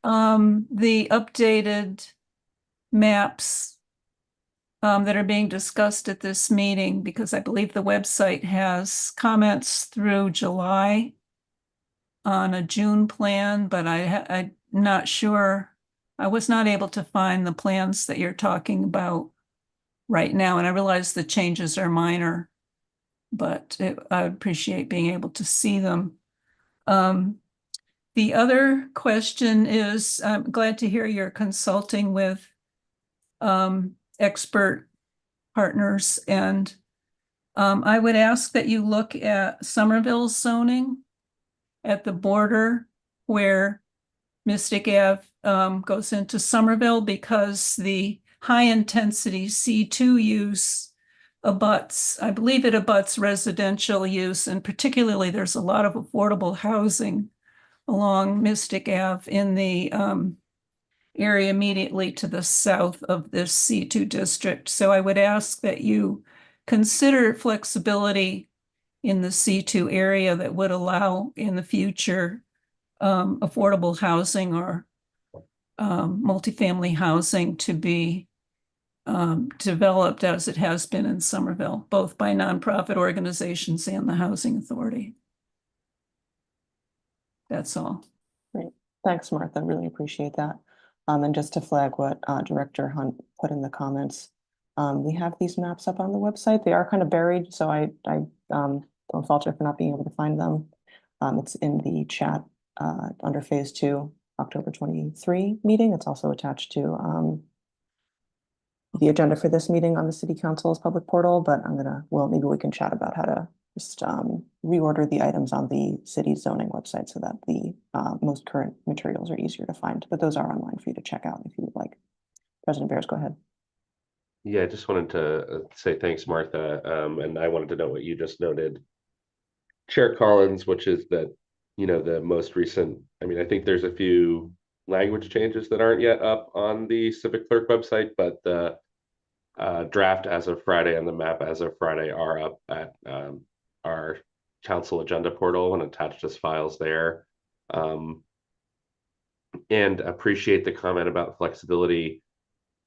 the updated maps that are being discussed at this meeting? Because I believe the website has comments through July on a June plan, but I'm not sure. I was not able to find the plans that you're talking about right now, and I realize the changes are minor, but I appreciate being able to see them. The other question is, I'm glad to hear you're consulting with expert partners, and I would ask that you look at Somerville zoning at the border where Mystic Ave goes into Somerville, because the high-intensity C2 use abuts, I believe it abuts residential use, and particularly there's a lot of affordable housing along Mystic Ave in the area immediately to the south of this C2 district. So I would ask that you consider flexibility in the C2 area that would allow in the future affordable housing or multifamily housing to be developed as it has been in Somerville, both by nonprofit organizations and the Housing Authority. That's all. Great. Thanks, Martha. Really appreciate that. And just to flag what Director Hunt put in the comments, we have these maps up on the website. They are kind of buried, so I don't falter for not being able to find them. It's in the chat under phase 2, October 23 meeting. It's also attached to the agenda for this meeting on the City Council's public portal, but maybe we can chat about how to just reorder the items on the city zoning website so that the most current materials are easier to find, but those are online for you to check out if you would like. President Bears, go ahead. Yeah, I just wanted to say thanks, Martha. And I wanted to know what you just noted, Chair Collins, which is that, the most recent, I think there's a few language changes that aren't yet up on the Civic Clerk website, but the draft as of Friday and the map as of Friday are up at our council agenda portal and attached as files there. And appreciate the comment about flexibility.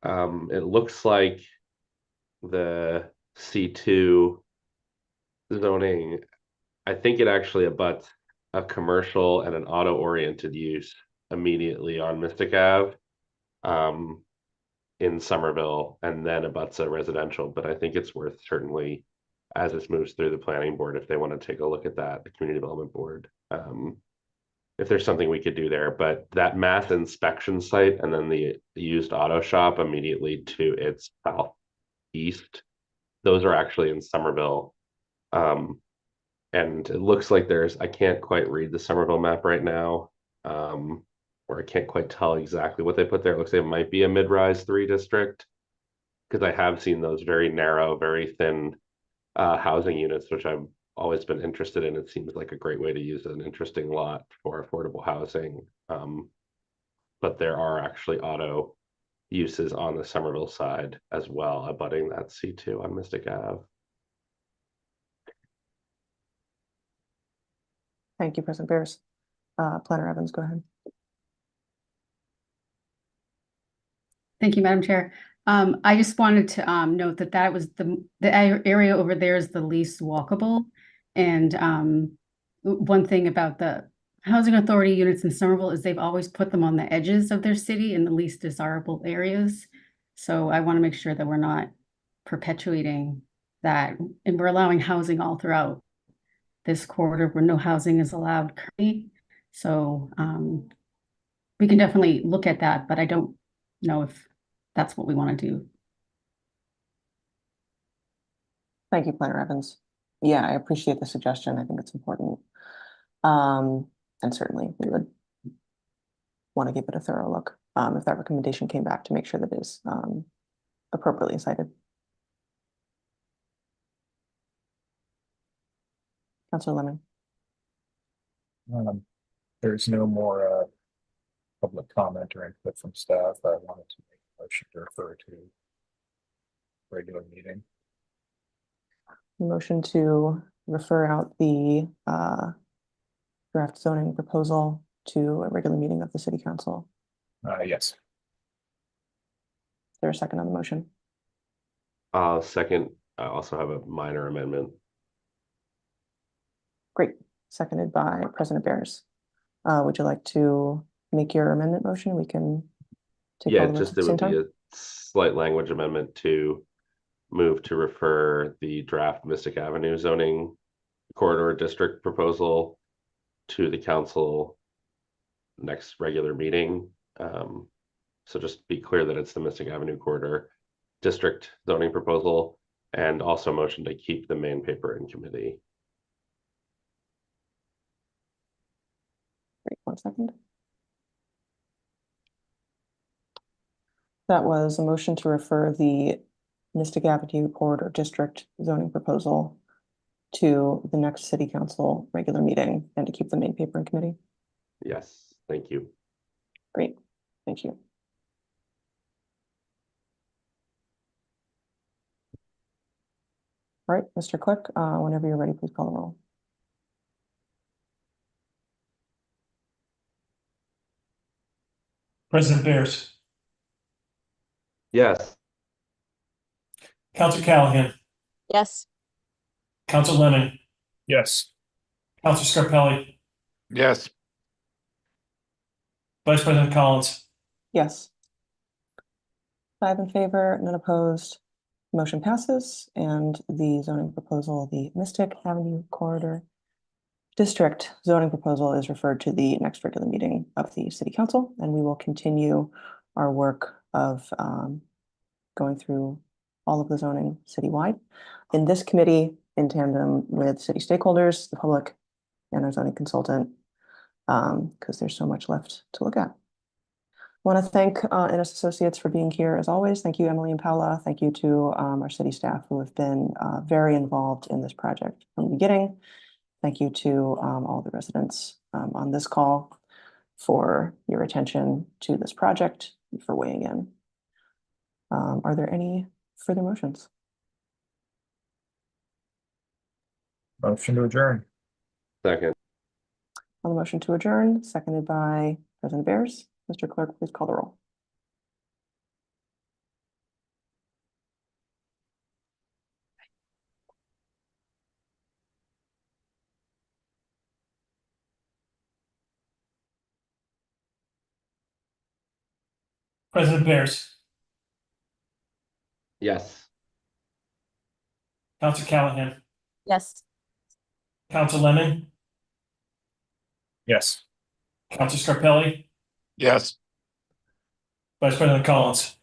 It looks like the C2 zoning, I think it actually abuts a commercial and an auto-oriented use immediately on Mystic Ave in Somerville, and then abuts a residential. But I think it's worth, certainly, as this moves through the planning board, if they want to take a look at that, the community development board, if there's something we could do there. But that mass inspection site and then the used auto shop immediately to its southeast, those are actually in Somerville. And it looks like I can't quite read the Somerville map right now, or I can't quite tell exactly what they put there. It looks like it might be a mid-rise 3 district, because I have seen those very narrow, very thin housing units, which I've always been interested in. It seems like a great way to use an interesting lot for affordable housing. But there are actually auto uses on the Somerville side as well, abutting that C2 on Mystic Ave. Thank you, President Bears. Planner Evans, go ahead. Thank you, Madam Chair. I just wanted to note that was the area over there is the least walkable. And one thing about the Housing Authority units in Somerville is they've always put them on the edges of their city in the least desirable areas. So I want to make sure that we're not perpetuating that, and we're allowing housing all throughout this corridor where no housing is allowed currently. So we can definitely look at that, but I don't know if that's what we want to do. Thank you, Planner Evans. Yeah, I appreciate the suggestion. I think it's important. And certainly we would want to give it a thorough look if that recommendation came back, to make sure that it is appropriately cited. Councilor Lemon. There's no more public comment or input from staff. I wanted to make a motion to refer to regular meeting. Motion to refer out the draft zoning proposal to a regular meeting of the City Council. Yes. Is there a second on the motion? Second, I also have a minor amendment. Great. Seconded by President Bears. Would you like to make your amendment motion? We can take all of those Just at the it same would be time. a slight language amendment to move to refer the draft Mystic Avenue zoning corridor district proposal to the council next regular meeting. So just be clear that it's the Mystic Avenue corridor district zoning proposal, and also motion to keep the main paper in committee. Great, 1 second. That was a motion to refer the Mystic Avenue corridor district zoning proposal to the next City Council regular meeting and to keep the main paper in committee. Yes, thank you. Great, thank you. All right, Mr. Clerk, whenever you're ready, please call the roll. President Bears, Yes. Counselor Callahan, Yes. Counselor Lemon, Yes. Counselor Scarpelli, Yes. Vice President Collins. Yes. 5 in favor, none opposed. Motion passes, and the zoning proposal, the Mystic Avenue Corridor District zoning proposal, is referred to the next regular meeting of the City Council, and we will continue our work of going through all of the zoning citywide. In this committee, in tandem with city stakeholders, the public, and our zoning consultant, because there's so much left to look at. Want to thank Innes Associates for being here as always. Thank you, Emily and Paula. Thank you to our city staff who have been very involved in this project from the beginning. Thank you to all the residents on this call for your attention to this project, and for weighing in. Are there any further motions? Motion to adjourn. Second. On the motion to adjourn, seconded by President Bears. Mr. Clerk, please call the roll. President Bears, Yes. Counselor Callahan, Yes. Counselor Lemon, Yes. Counselor Scarpelli, Yes. Vice President Collins.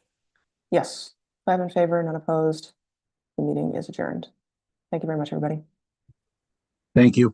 Yes, 5 in favor, none opposed. The meeting is adjourned. Thank you very much, everybody. Thank you.